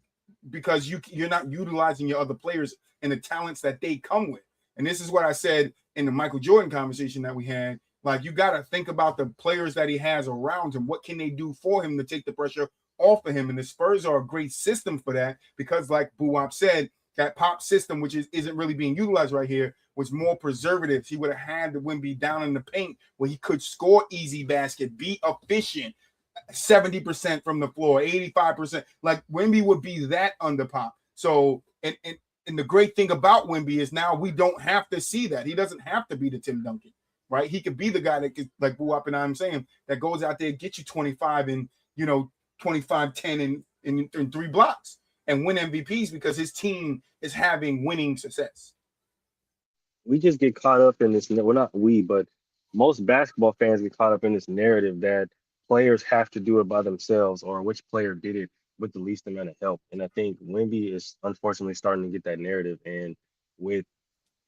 because you're not utilizing your other players and the talents that they come with. And this is what I said in the Michael Jordan conversation that we had. Like you got to think about the players that he has around him. What can they do for him to take the pressure off of him? And the Spurs are a great system for that, because like Buwap said, that Pop system, which isn't really being utilized right here, was more preservative. He would have had the Wemby down in the paint where he could score easy basket, be efficient, 70% from the floor, 85%. Like Wemby would be that under Pop. So, and the great thing about Wemby is now we don't have to see that. He doesn't have to be the Tim Duncan, right? He could be the guy that could, like Buwap and I'm saying, that goes out there and get you 25 and 25, 10 in 3 blocks and win MVPs because his team is having winning success. We just get caught up in this. Well, not we, but most basketball fans get caught up in this narrative that players have to do it by themselves, or which player did it with the least amount of help. And I think Wemby is unfortunately starting to get that narrative. And with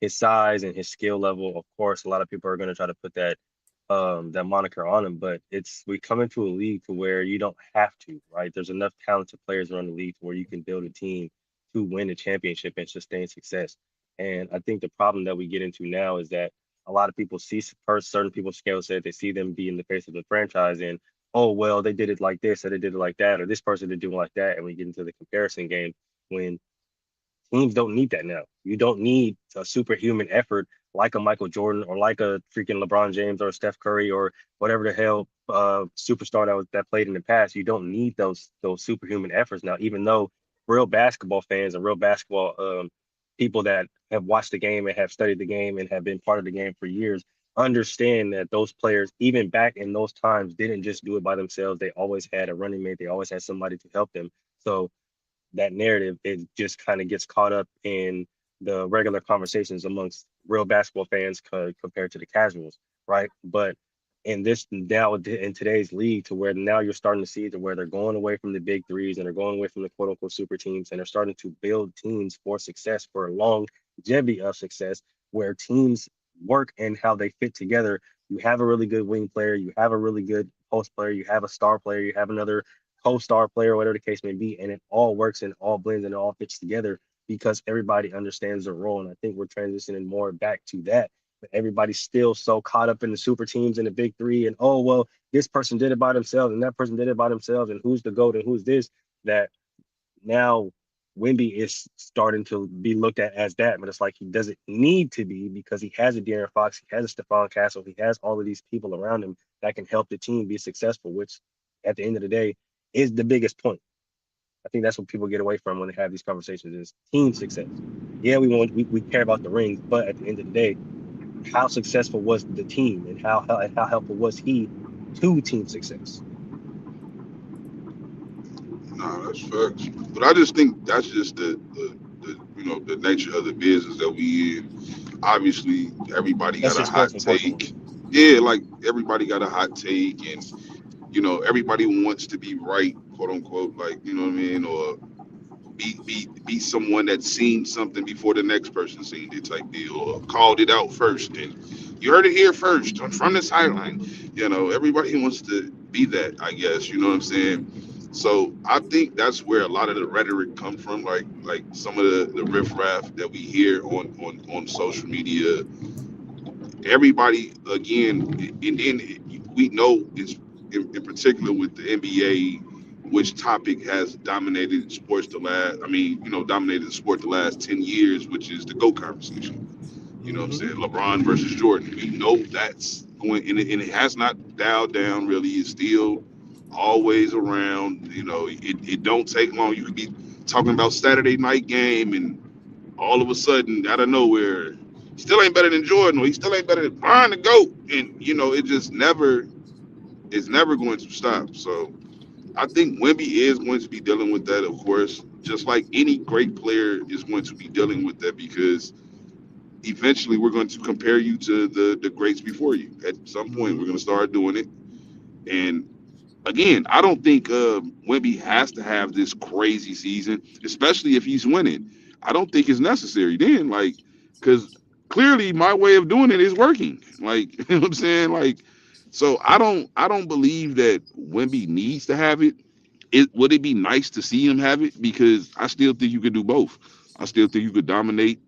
his size and his skill level, of course, a lot of people are going to try to put that moniker on him, but we come into a league to where you don't have to, right? There's enough talented players around the league to where you can build a team to win a championship and sustain success. And I think the problem that we get into now is that a lot of people see certain people's skill set, they see them be in the face of the franchise and, oh, well, they did it like this, or they did it like that, or this person did do it like that. And we get into the comparison game when teams don't need that now. You don't need a superhuman effort like a Michael Jordan or like a freaking LeBron James or Steph Curry or whatever the hell superstar that played in the past. You don't need those superhuman efforts now, even though real basketball fans and real basketball people that have watched the game and have studied the game and have been part of the game for years understand that those players, even back in those times, didn't just do it by themselves. They always had a running mate. They always had somebody to help them. So that narrative, it just kind of gets caught up in the regular conversations amongst real basketball fans compared to the casuals, right? But in today's league, to where now you're starting to see to where they're going away from the big threes and they're going away from the quote unquote super teams, and they're starting to build teams for success, for longevity of success. where teams work and how they fit together. You have a really good wing player, you have a really good post player, you have a star player, you have another co-star player, whatever the case may be, and it all works and all blends and all fits together because everybody understands their role. And I think we're transitioning more back to that. But everybody's still so caught up in the super teams and the big three, and oh well, this person did it by themselves and that person did it by themselves, and who's the GOAT and who's this, that now Wimby is starting to be looked at as that, but it's like he doesn't need to be because he has a De'Aaron Fox, he has a Stephon Castle, he has all of these people around him that can help the team be successful, which at the end of the day is the biggest point. I think that's what people get away from when they have these conversations is team success. Yeah, we care about the rings, but at the end of the day, how successful was the team and how helpful was he to team success? Nah, that's facts. But I just think that's just the nature of the business that we in. Obviously, everybody That's got a just sports, hot unfortunately. take. Yeah, like everybody got a hot take, and everybody wants to be right, quote unquote, like you know what I mean, or be someone that seen something before the next person seen it type deal, or called it out first, and you heard it here first from the sideline. Everybody wants to be that, I guess. You know what I'm saying? So I think that's where a lot of the rhetoric come from, like some of the riffraff that we hear on social media. Everybody again, and then we know it's in particular with the NBA, which topic has dominated sports dominated the sport the last 10 years, which is the GOAT conversation. You know what I'm saying? LeBron versus Jordan. We know that's going, and it has not dialed down really. It's still always around. It don't take long. You could be talking about Saturday night game, and all of a sudden, out of nowhere, still ain't better than Jordan, or he still ain't better than Brian the GOAT. And it just never is never going to stop. So I think Wemby is going to be dealing with that, of course, just like any great player is going to be dealing with that, because eventually we're going to compare you to the greats before you. At some point, we're going to start doing it. And again, I don't think Wemby has to have this crazy season, especially if he's winning. I don't think it's necessary then, like, because clearly my way of doing it is working. Like, you know what I'm saying? Like, so I don't believe that Wemby needs to have it. Would it be nice to see him have it? Because I still think you could do both. I still think you could dominate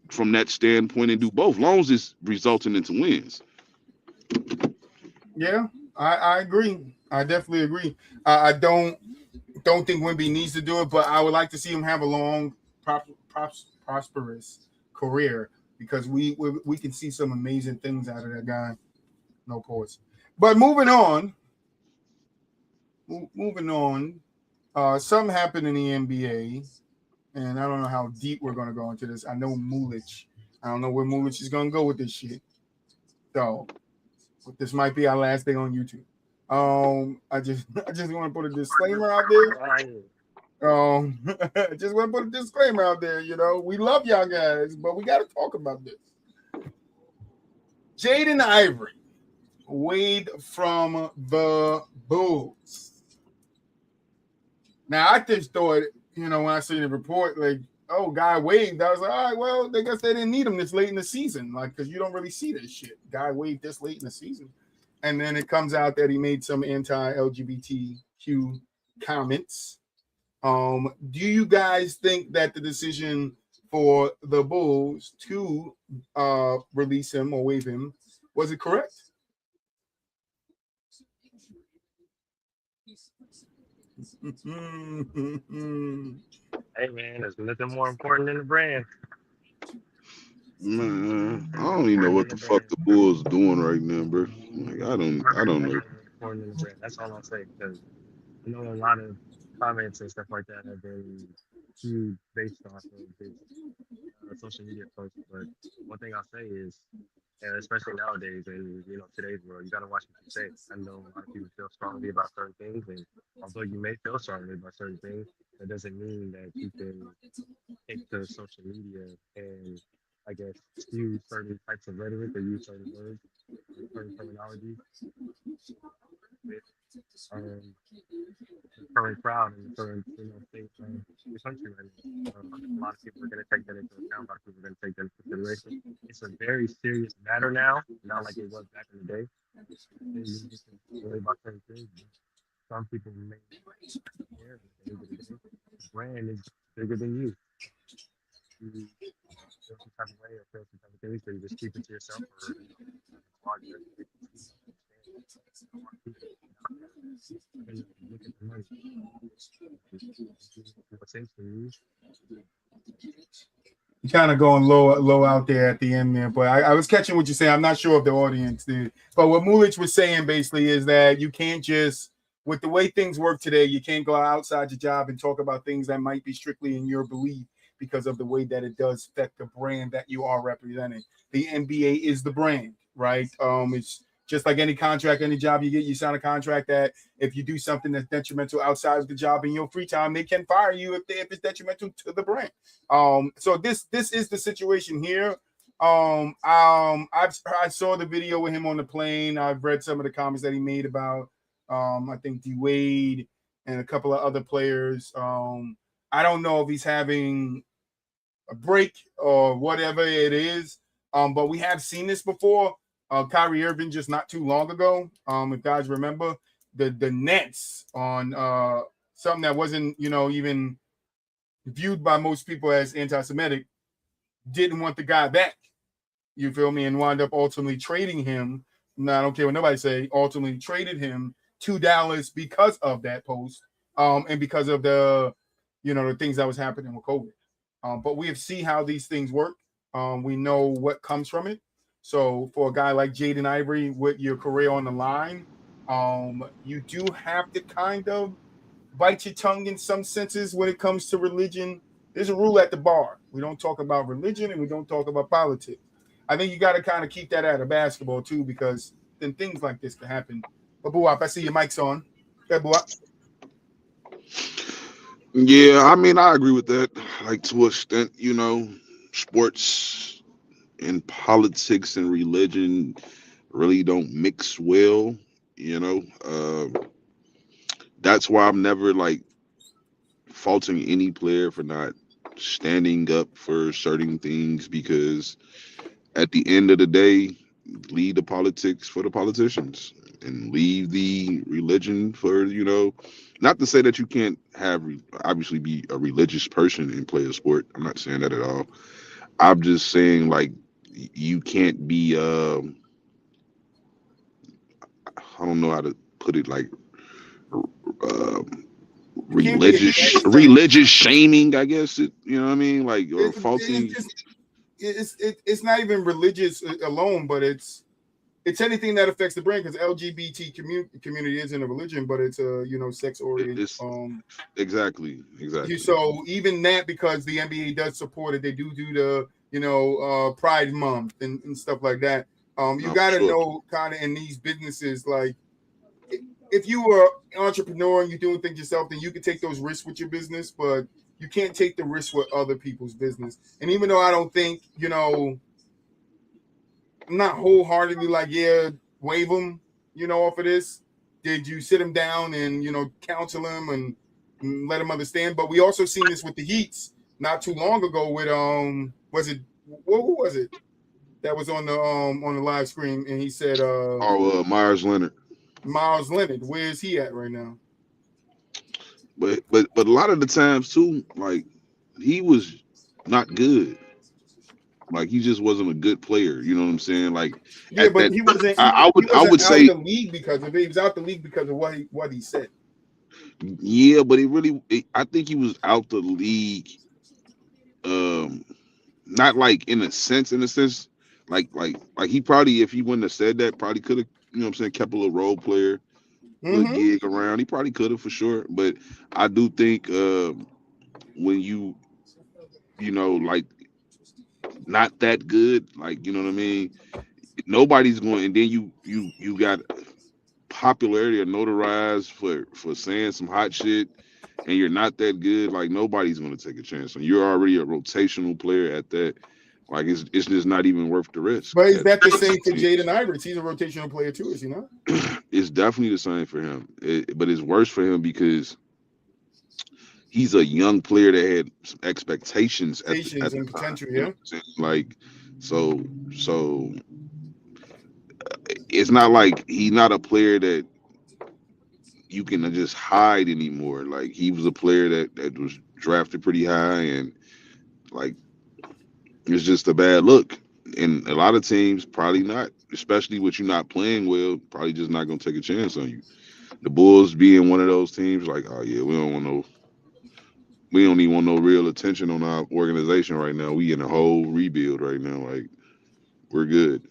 from that standpoint and do both, long as it's resulting into wins. Yeah, I agree. I definitely agree. I don't think Wimby needs to do it, but I would like to see him have a long, prosperous career because we can see some amazing things out of that guy. No pause. But moving on, something happened in the NBA, and I don't know how deep we're going to go into this. I know Mulich. I don't know where Mulich is going to go with this shit. So this might be our last thing on YouTube. I just want to put a disclaimer out there. I just want to put a disclaimer out there. We love y'all guys, but we got to talk about this. Jaden Ivey waived from the Bulls. Now I just thought, when I seen the report, like, oh, guy waived. I was like, all right, well, I guess they didn't need him this late in the season, like, because you don't really see this shit. Guy waived this late in the season. And then it comes out that he made some anti-LGBTQ comments. Do you guys think that the decision for the Bulls to release him or waive him, was it correct? Hey man, there's nothing more important than the brand. Man, I don't even know what the fuck the Bulls doing right now, bro. Like, I don't know. That's all I'll say, because I know a lot of comments and stuff like that have been skewed based off of this social media post. But one thing I'll say is, and especially nowadays in today's world, you gotta watch what you say. I know a lot of people feel strongly about certain things, and although you may feel strongly about certain things, that doesn't mean that you can take to social media and I guess use certain types of rhetoric or use certain words, certain terminology with the current crowd and the current state of the country right now. A lot of people are going to take that into account. A lot of people are going to take that into consideration. It's a very serious matter now, not like it was back in the day. You can worry about certain things. Some people may not care, but at the end of the day, the brand is bigger than you. You feel some type of way or feel some type of things, so you just keep it to yourself or log it. Look at the money. What's in for you? You kind of going low out there at the end there, but I was catching what you're saying. I'm not sure if the audience did, but what Mulich was saying basically is that you can't just, with the way things work today, you can't go outside your job and talk about things that might be strictly in your belief because of the way that it does affect the brand that you are representing. The NBA is the brand, right? It's just like any contract, any job you get, you sign a contract that if you do something that's detrimental outside of the job in your free time, they can fire you if it's detrimental to the brand. So this is the situation here. I saw the video with him on the plane. I've read some of the comments that he made about I think D Wade and a couple of other players. I don't know if he's having a break or whatever it is, but we have seen this before. Kyrie Irving just not too long ago. If guys remember, the Nets on something that wasn't, even viewed by most people as anti-Semitic, didn't want the guy back. You feel me? And wound up ultimately trading him. Now, I don't care what nobody say, ultimately traded him to Dallas because of that post, and because of the things that was happening with COVID. But we have seen how these things work. We know what comes from it. So for a guy like Jaden Ivory with your career on the line, you do have to kind of bite your tongue in some senses when it comes to religion. There's a rule at the bar. We don't talk about religion and we don't talk about politics. I think you got to kind of keep that out of basketball too, because then things like this can happen. But Buwap, I see your mic's on. Okay, Buwap. Yeah, I mean, I agree with that. Like to an extent, sports and politics and religion really don't mix well. That's why I'm never like faulting any player for not standing up for certain things, because at the end of the day, leave the politics for the politicians and leave the religion for, not to say that you can't obviously be a religious person and play a sport. I'm not saying that at all. I'm just saying, like, you can't be, I don't know how to put it, like, religious shaming, I guess, you know what I mean? Like, or faulty. It's not even religious alone, but it's anything that affects the brand, because LGBT community isn't a religion, but it's a sex oriented. Exactly. So even that, because the NBA does support it, they do the Pride Month and stuff like that. You got to know kind of in these businesses, like if you are an entrepreneur and you're doing things yourself, then you can take those risks with your business, but you can't take the risk with other people's business. And even though I don't think, I'm not wholeheartedly like, yeah, waive them, off of this. Did you sit him down and, counsel him and let him understand? But we also seen this with the Heats not too long ago with, who was it that was on the live screen? And he said, Myers Leonard. Myers Leonard, where is he at right now? But a lot of the times too, like, he was not good. Like, he just wasn't a good player. You know what I'm saying? Like, yeah, but he wasn't. I would say the league because of it. He was out the league because of what he said. Yeah, but I think he was out the league. Not like in a sense, like he probably, if he wouldn't have said that, probably could have, kept a little role player, little gig around. He probably could have for sure. But I do think when you like not that good, like, you know what I mean, nobody's going, and then you got popularity or notarized for saying some hot shit, and you're not that good, like, nobody's going to take a chance. And you're already a rotational player at that. Like it's just not even worth the risk. But is that the same for Jaden Ivers? He's a rotational player too, is he not? It's definitely the same for him. But it's worse for him because he's a young player that had some expectations at the And time. potential, You know yeah. what I'm saying? Like, so it's not like he's not a player that you can just hide anymore. Like, he was a player that was drafted pretty high, and like it's just a bad look. And a lot of teams probably not, especially with you not playing well, probably just not gonna take a chance on you. The Bulls being one of those teams, like, oh yeah, we don't even want no real attention on our organization right now. We in a whole rebuild right now. Like, we're good.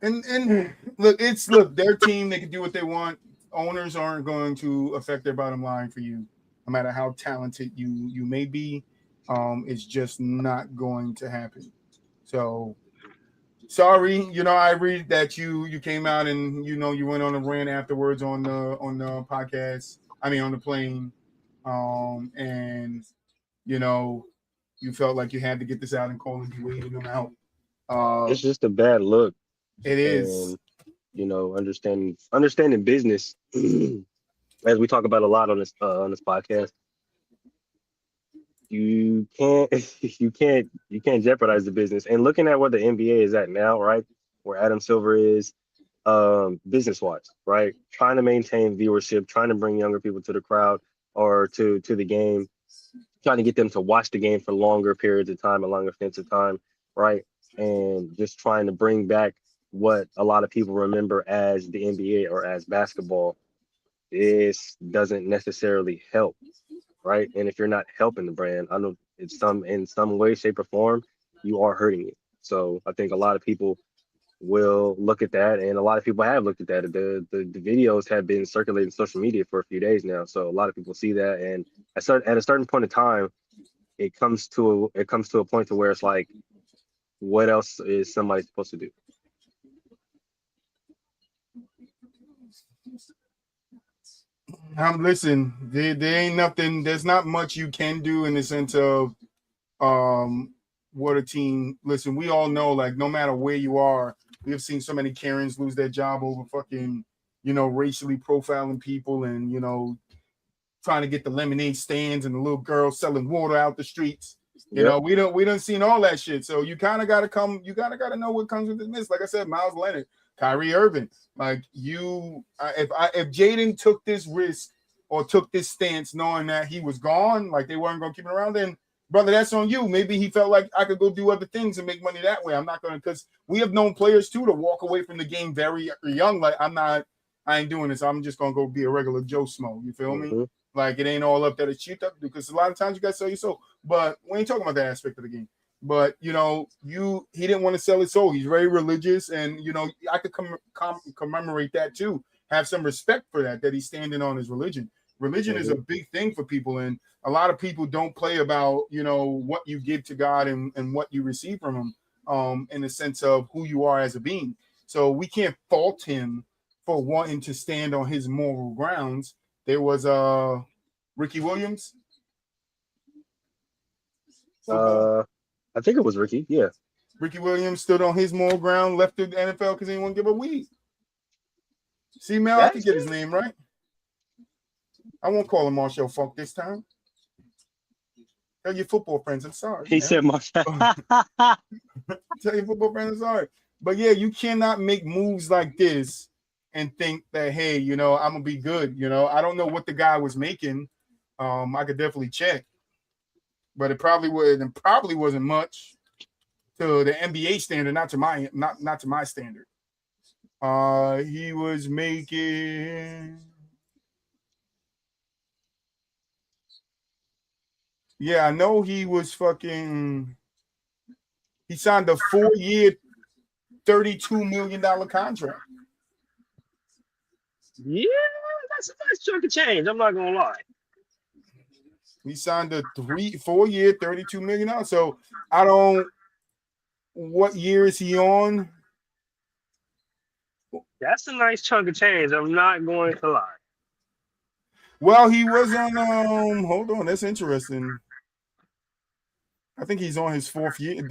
And look, their team, they can do what they want. Owners aren't going to affect their bottom line for you, no matter how talented you may be. It's just not going to happen. So sorry, I read that you came out and you went on a rant afterwards on the podcast. I mean, on the plane, and you felt like you had to get this out and calling you waiting them out. It's just a bad look. It is. And, understanding business, as we talk about a lot on this podcast, you can't jeopardize the business. And looking at where the NBA is at now, right, where Adam Silver is, business wise, right, trying to maintain viewership, trying to bring younger people to the crowd or to the game, trying to get them to watch the game for longer periods of time, a longer stints of time, right, and just trying to bring back what a lot of people remember as the NBA or as basketball. This doesn't necessarily help, right? And if you're not helping the brand, I know it's in some way, shape, or form, you are hurting it. So I think a lot of people will look at that, and a lot of people have looked at that. The videos have been circulating social media for a few days now, so a lot of people see that, and at a certain point in time, it comes to a point to where it's like, what else is somebody supposed to do? Listen, there ain't nothing. There's not much you can do in the sense of what a team. Listen, we all know, like, no matter where you are, we have seen so many Karens lose their job over fucking, racially profiling people and trying to get the lemonade stands and the little girls selling water out the streets. We don't seen all that shit. So you kind of got to gotta know what comes with the mist. Like I said, Miles Leonard, Kyrie Irving, like if Jaden took this risk or took this stance knowing that he was gone, like they weren't going to keep him around, then brother, that's on you. Maybe he felt like I could go do other things and make money that way. I'm not going to, because we have known players too to walk away from the game very young. Like I ain't doing this. I'm just going to go be a regular Joe Smo. You feel me? Like it ain't all up that it's cheap up, because a lot of times you got to sell your soul. But we ain't talking about that aspect of the game. But he didn't want to sell his soul. He's very religious, and I could commemorate that too. Have some respect for that he's standing on his religion. Religion is a big thing for people, and a lot of people don't play about what you give to God and what you receive from him, in the sense of who you are as a being. So we can't fault him for wanting to stand on his moral grounds. There was Ricky Williams. I think it was Ricky. Yeah, Ricky Williams stood on his moral ground, left the NFL because he didn't want to give a weed. See, Mel, I can get his name right. I won't call him Marshall Funk this time. Tell your football friends I'm sorry. He said Marshall. Tell your football friends I'm sorry. But yeah, you cannot make moves like this and think that, hey, I'm gonna be good. I don't know what the guy was making. I could definitely check, but it probably wasn't much to the NBA standard, not to my standard. He was making. Yeah, I know he was fucking. He signed a 4-year, $32 million contract. Yeah, that's a nice chunk of change. I'm not gonna lie. He signed a 4-year, $32 million. So what year is he on? That's a nice chunk of change. I'm not going to lie. Well, he was on. Hold on, that's interesting. I think he's on his 4th year.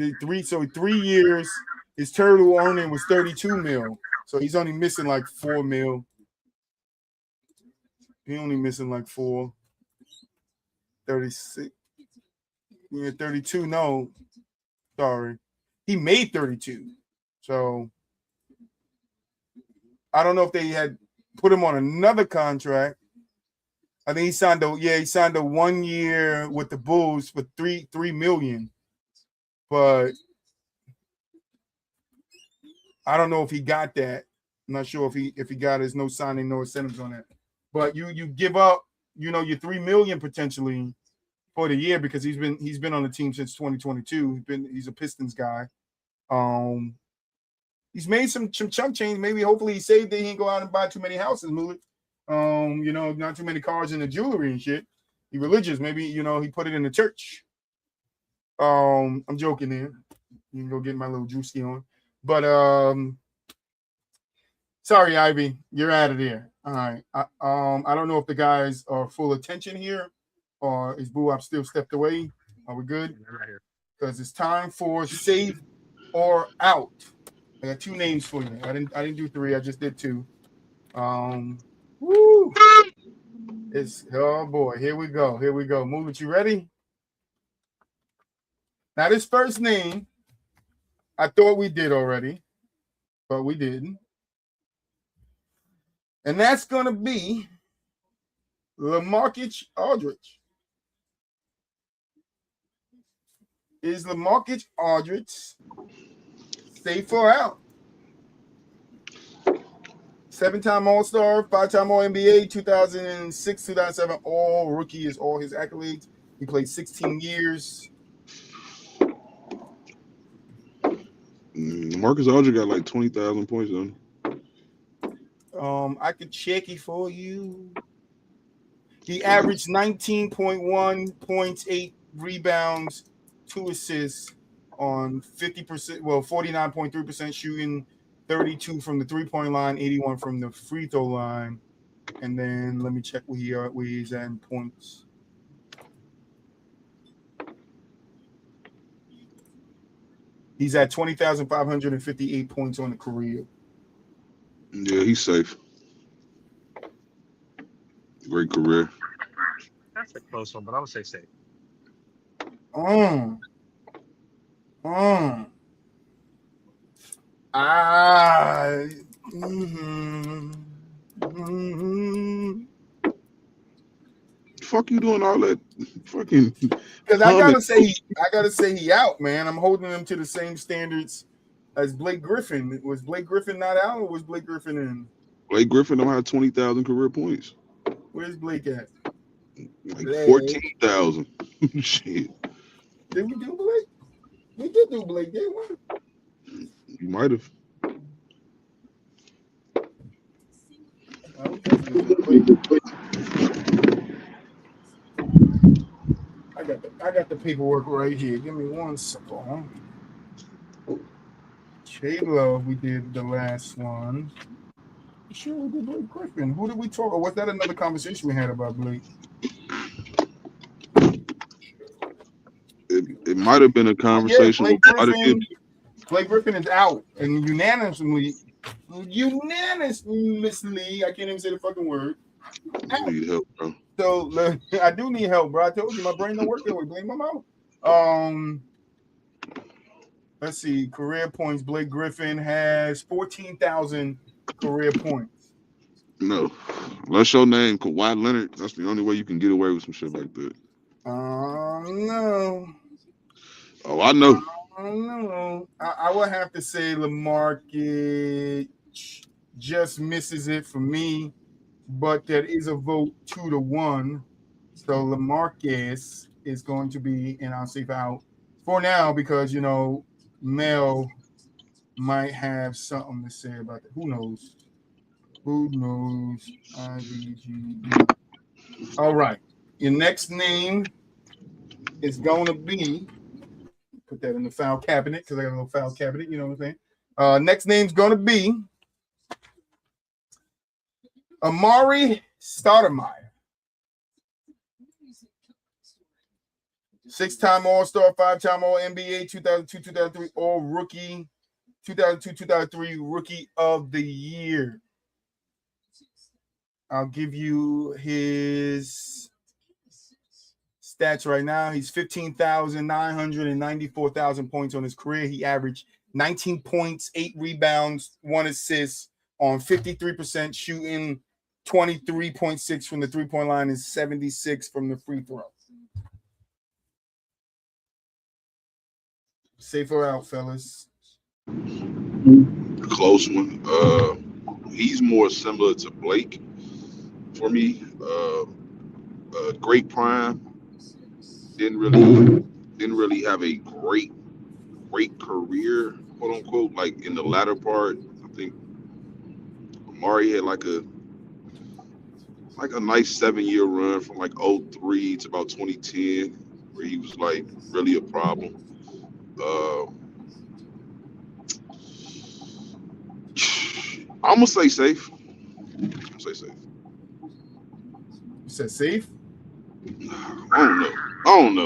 3 years. His total earning was 32 mil. So he's only missing like 4 mil. He only missing like 4. 36. Yeah, 32. No. Sorry. He made 32. So I don't know if they had put him on another contract. I think he signed a 1 year with the Bulls for $3 million. But I don't know if he got that. I'm not sure if he got his no signing, no incentives on that. But you give up, your $3 million potentially for the year because he's been on the team since 2022. He's a Pistons guy. He's made some chunk change. Maybe hopefully he saved it. He didn't go out and buy too many houses, Mullet. Not too many cars and the jewelry and shit. He religious. Maybe, he put it in the church. I'm joking there. You can go get my little juicy on. But sorry, Ivy, you're out of there. All right. I don't know if the guys are full attention here or is Boo Up still stepped away. Are we good? Right here. Because it's time for Safe or Out. I got 2 names for you. I didn't do 3. I just did 2. Woo! Oh boy, here we go. Move it. You ready? Now this first name, I thought we did already, but we didn't. And that's gonna be LaMarcus Aldridge. Is LaMarcus Aldridge safe or out? 7-time All-Star, 5-time All-NBA, 2006, 2007 All-Rookie is all his accolades. He played 16 years. Marcus Aldridge got like 20,000 points on. I could check it for you. He averaged 19.1 points, 8 rebounds, 2 assists on 50%, 49.3% shooting, 32 from the 3-point line, 81 from the free throw line. And then let me check where he's at in points. He's at 20,558 points on the career. Yeah, he's safe. Great career. That's a close one, but I would say safe. Fuck you doing all that fucking? Because I gotta say he out, man. I'm holding him to the same standards as Blake Griffin. Was Blake Griffin not out, or was Blake Griffin in? Blake Griffin don't have 20,000 career points. Where's Blake at? Like 14,000. Shit. Did we do Blake? We did do Blake, didn't we? You might have. I got the paperwork right here. Give me 1 second. J-Love, we did the last one. Sure, we did Blake Griffin. Who did we talk? Or was that another conversation we had about Blake? It might have been a conversation. Yeah, Blake Griffin is out, and unanimously, I can't even say the fucking word. I need help, bro. So I do need help, bro. I told you my brain don't work that way. Blame my mouth. Let's see. Career points. Blake Griffin has 14,000 career points. No, unless your name Kawhi Leonard, that's the only way you can get away with some shit like that. No. Oh, I know. No. I would have to say LaMarcus just misses it for me, but there is a vote 2-1. So LaMarcus is going to be in our safe out for now because, Mel might have something to say about that. Who knows? IBG. All right. Your next name is going to be, put that in the file cabinet because I got a little file cabinet, you know what I'm saying? Next name's going to be Amar'e Stoudemire. 6-time All-Star, 5-time All-NBA, 2002, 2003 All-Rookie, 2002, 2003 Rookie of the Year. I'll give you his stats right now. He's 15,994,000 points on his career. He averaged 19 points, 8 rebounds, 1 assist on 53% shooting, 23.6 from the three-point line, and 76 from the free throw. Safe or out, fellas? Close one. He's more similar to Blake for me. Great prime. Didn't really have a great career, quote unquote. Like in the latter part, I think Amari had like a nice 7-year run from like 03 to about 2010, where he was like really a problem. I'm gonna say safe. You said safe? I don't know.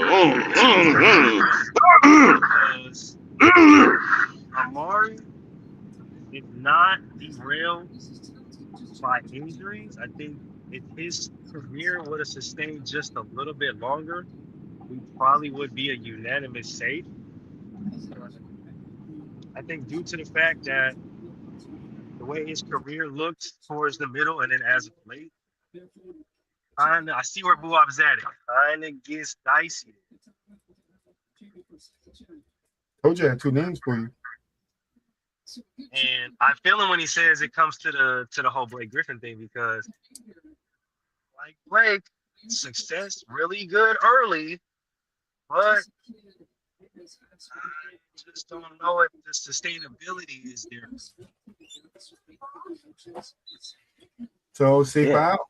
Because Amari is not derailed by injuries. I think if his career would have sustained just a little bit longer, we probably would be a unanimous safe. I think due to the fact that the way his career looked towards the middle and then as of late, I see where Buab's at. It kind of gets dicey. Told you I had 2 names for you. And I feel him when he says it comes to the whole Blake Griffin thing, because like Blake, success really good early, but I just don't know if the sustainability is there. So safe out.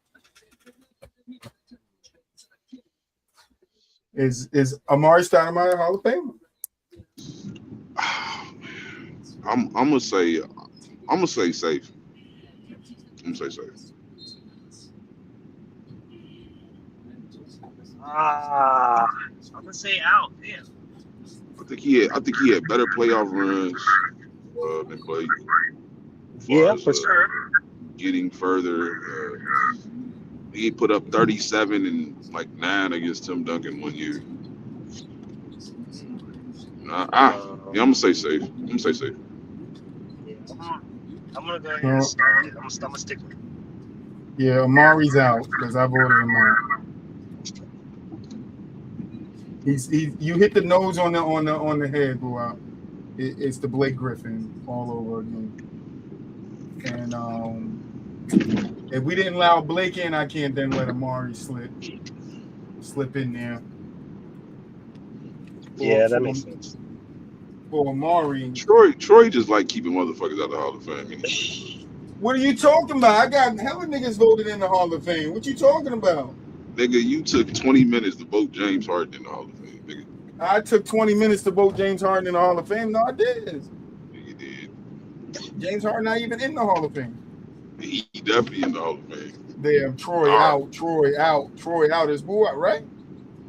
Is Amari Stoudemire Hall of Fame? I'm gonna say safe. I'm gonna say safe. I'm gonna say out. Damn. I think he had better playoff runs than Blake. Yeah, for sure. Getting further, he put up 37 and like 9 against Tim Duncan one year. Yeah, I'm gonna say safe. Yeah, I'm gonna go ahead and start. I'm gonna stick with it. Yeah, Amari's out because I voted him out. You hit the nose on the head, bro. It's the Blake Griffin all over again. And if we didn't allow Blake in, I can't then let Amari slip in there. Yeah, that makes sense. For Amari, Troy just like keeping motherfuckers out of the Hall of Fame. what are you talking about? I got hella niggas voted in the Hall of Fame. What you talking about? Nigga, you took 20 minutes to vote James Harden in the Hall of Fame, nigga. I took 20 minutes to vote James Harden in the Hall of Fame. No, I did. You did. James Harden not even in the Hall of Fame. He definitely in the Hall of Fame. Damn, Troy out is Buat, right?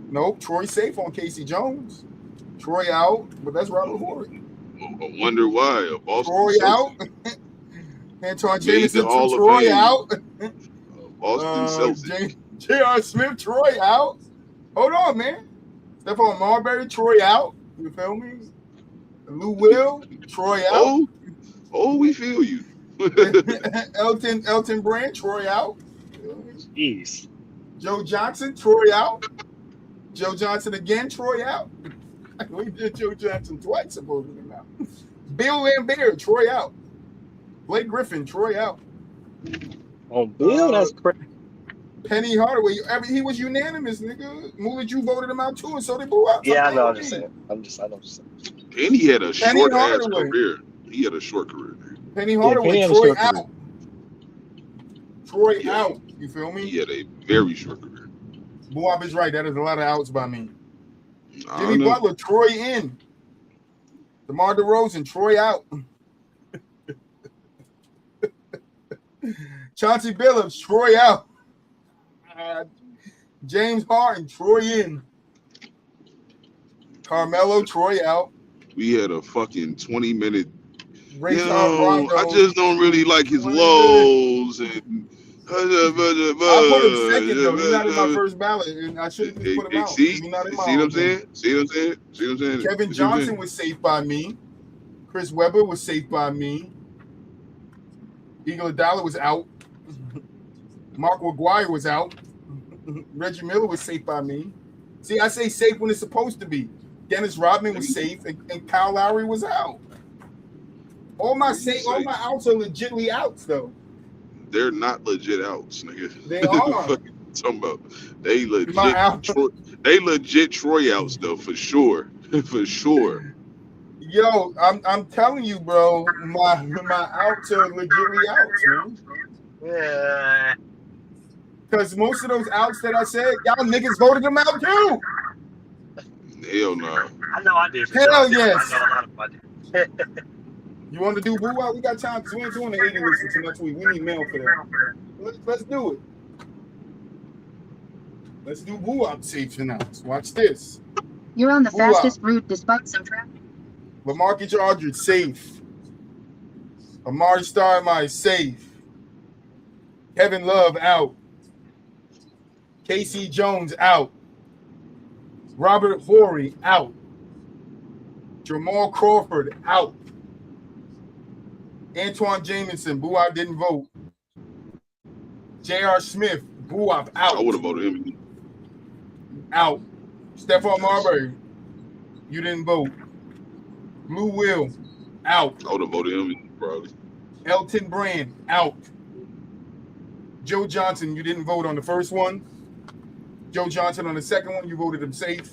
Nope, Troy safe on Casey Jones. Troy out, but that's Robert Horry. I wonder why. Boston Troy Celtics. out. Antoine Jameson, Hall of Troy Fame. out. Boston Celtics. J.R. Smith, Troy out. Hold on, man. Stephon Marbury, Troy out. You feel me? Lou Will, Troy out. Oh, we feel you. Elton Brand, Troy out. Jeez. Joe Johnson, Troy out. Joe Johnson again, Troy out. We did Joe Johnson twice, supposedly now. Bill Lambert, Troy out. Blake Griffin, Troy out. Oh, Bill, that's crazy. Penny Hardaway, he was unanimous, nigga. Moolid, you voted him out too, and so they blew out. Yeah, I know. I'm just saying. And he had a short ass career. He had a short career. Penny Hardaway, Troy out. Troy out. You feel me? He had a very short career. Buab is right. That is a lot of outs by me. Jimmy Butler, Troy in. DeMar DeRozan, Troy out. Chauncey Billups, Troy out. James Harden, Troy in. Carmelo, Troy out. We had a fucking 20-minute. Rayshawn Yo, I Rondo. just don't really like his What is it? lows. And I put him second though. He's not in my first ballot, and I should have just put him out. See, He's not in my see what I'm own thing. saying? See what I'm saying? See what I'm saying? Kevin See what I'm Johnson saying? was safe by me. Chris Webber was safe by me. Eagle Dollar was out. Mark McGuire was out. Reggie Miller was safe by me. See, I say safe when it's supposed to be. Dennis Rodman was safe, and Kyle Lowry was out. All my outs are legitly outs, though. They're not legit outs, nigga. They are. Fuck you talking about? They My out. legit Troy outs though, for sure. For sure. Yo, I'm telling you, bro, my outs are legitly outs, man. Yeah. Because most of those outs that I said, y'all niggas voted them out too. Hell no. I know I did. Hell yes. I know a lot about it. You want to do boo out? We got time because we ain't doing the 80 list until next week. We need mail for that. Let's do it. Let's do boo out safe now. Watch this. You're on the Boo-wop. fastest route despite some traffic. LaMarcus Aldridge safe. Amari Stoudemire safe. Kevin Love out. Casey Jones out. Robert Horry out. Jamal Crawford out. Antoine Jameson, boo-wop didn't vote. J.R. Smith, boo-wop out. I would have voted him. Out. Stephon Marbury, you didn't vote. Blue Will, out. I would have voted him probably. Elton Brand, out. Joe Johnson, you didn't vote on the first one. Joe Johnson on the second one, you voted him safe.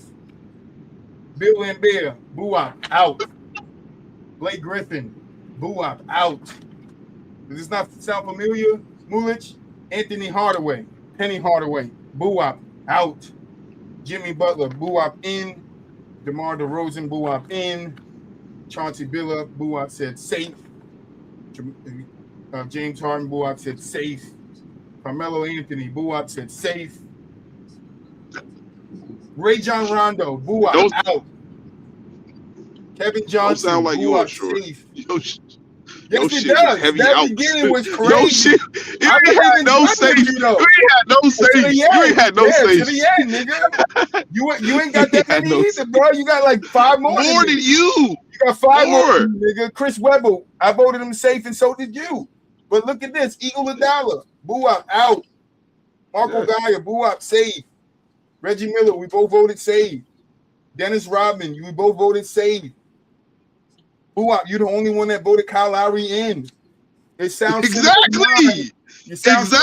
Bill Laimbeer, boo-wop, out. Blake Griffin, boo-wop, out. Does this not sound familiar? Mulich, Anthony Hardaway, Penny Hardaway, boo-wop, out. Jimmy Butler, boo-wop in. DeMar DeRozan, boo-wop in. Chauncey Billups, boo-wop said safe. James Harden, boo-wop said safe. Carmelo Anthony, boo-wop said safe. Ray John Rondo, boo-wop, out. Kevin Johnson, sound like boo-wop, yours, short. safe. Yo, Yes, shit it does. heavy That outs. beginning was Yo, crazy. shit. You I ain't had no safe. you, though. You ain't had no To safe. the You end. ain't had no Yeah, safe. to the end, nigga. You ain't got You that had many no either, bro. You got like 5 more. More than you. You got 5 more, More. nigga. Chris Webber, I voted him safe, and so did you. But look at this: Eagle Adala, boo-wop out. Marco Gaia, boo-wop safe. Reggie Miller, we both voted safe. Dennis Rodman, we both voted safe. Boo-wop, you're the only one that voted Kyle Lowry in. It sounds Exactly. Exactly.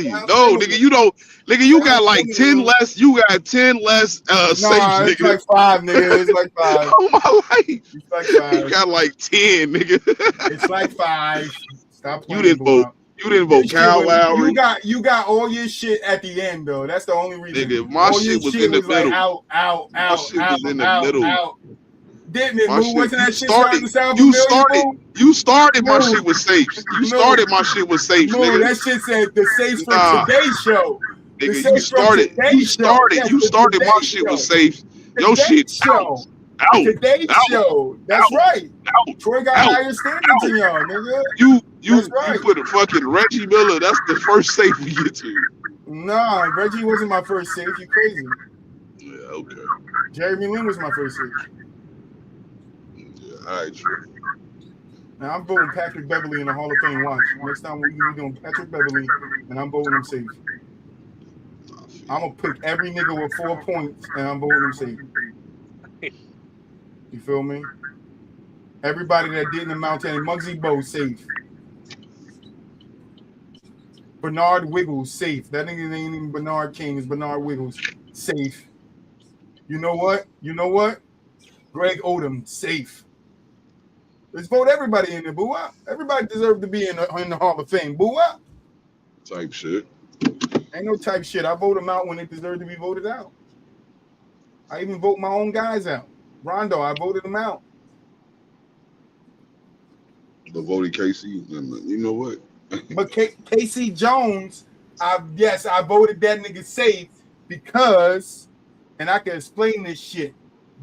No, nigga, you don't. Nigga, you got like 10 less. You got 10 less safe, it's nigga. like 5, nigga. It's like 5. Oh my life. It's like 5. You got like 10, nigga. It's like 5. Stop playing. You didn't vote. You didn't vote Kyle Lowry. You got all your shit at the end though. That's the only reason. Nigga, my all shit was in the middle. Like, out. My shit was in the middle. Didn't it? My Move? Wasn't that shit starting to sound You familiar? started my Move. shit with safe. You Move. started my shit with safe, Move, nigga. that shit said the safe from Nah. Today's Show. The Nigga, safe you started from Today's Show. Yes, you the started my Today's shit Show. with safe. Your Today's shit Show. out. Today's Out. Show. That's Out. right. Out. Troy got Out. higher standards than y'all, nigga. You That's right. put a fucking Reggie Miller. That's the first safe we get to. Nah, Reggie wasn't my first safe. You crazy. Yeah, okay. Jeremy Lin was my first safe. Yeah, all right, sure. Now I'm voting Patrick Beverly in the Hall of Fame. Watch. Next time we doing Patrick Beverly, and I'm voting him safe. I'm gonna pick every nigga with 4 points, and I'm voting him safe. You feel me? Everybody that didn't amount to any Muggsy Bogues safe. Bernard Wiggles safe. That nigga ain't even Bernard King. It's Bernard Wiggles safe. You know what? Greg Odom safe. Let's vote everybody in there, boo-wop. Everybody deserves to be in the Hall of Fame, boo-wop. Type shit. Ain't no type shit. I vote them out when they deserve to be voted out. I even vote my own guys out. Rondo, I voted him out. The voting Casey, you know what? But Casey Jones, I voted that nigga safe because And I can explain this shit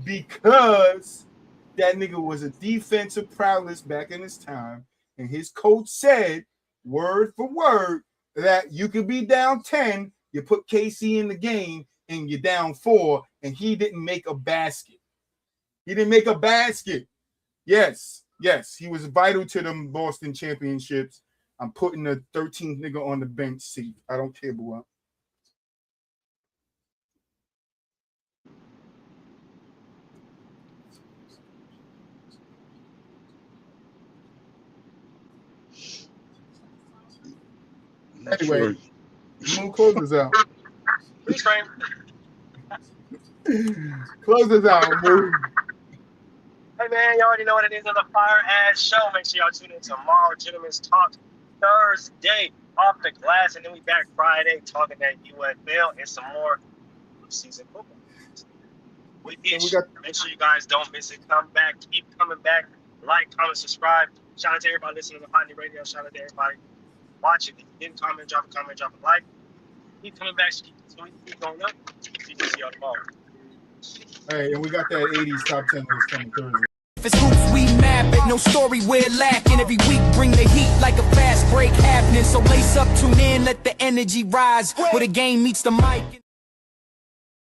because that nigga was a defensive prowess back in his time. And his coach said, word for word, that you could be down 10, you put KC in the game, and you're down 4, and he didn't make a basket. He didn't make a basket. Yes, he was vital to them Boston championships. I'm putting the 13th nigga on the bench seat. I don't care, boy. Anyway, Moon, close us out. Close us out, Moon. Hey man, you already know what it is on the Fire Ass Show. Make sure y'all tune in tomorrow. Gentlemen's Talk Thursday off the glass, and then we back Friday talking that UFL and some more season football. Make sure you guys don't miss it. Come back, keep coming back. Like, comment, subscribe. Shout out to everybody listening to Hotney Radio. Shout out to everybody watching. If you didn't comment, drop a like. Keep coming back, so keep going up. See y'all tomorrow. Hey, and we got that 80s top 10 list coming Thursday. If it's hoops, we map it. No story, we're lacking. Every week, bring the heat like a fast break happening. So lace up, tune in, let the energy rise. Where the game meets the mic.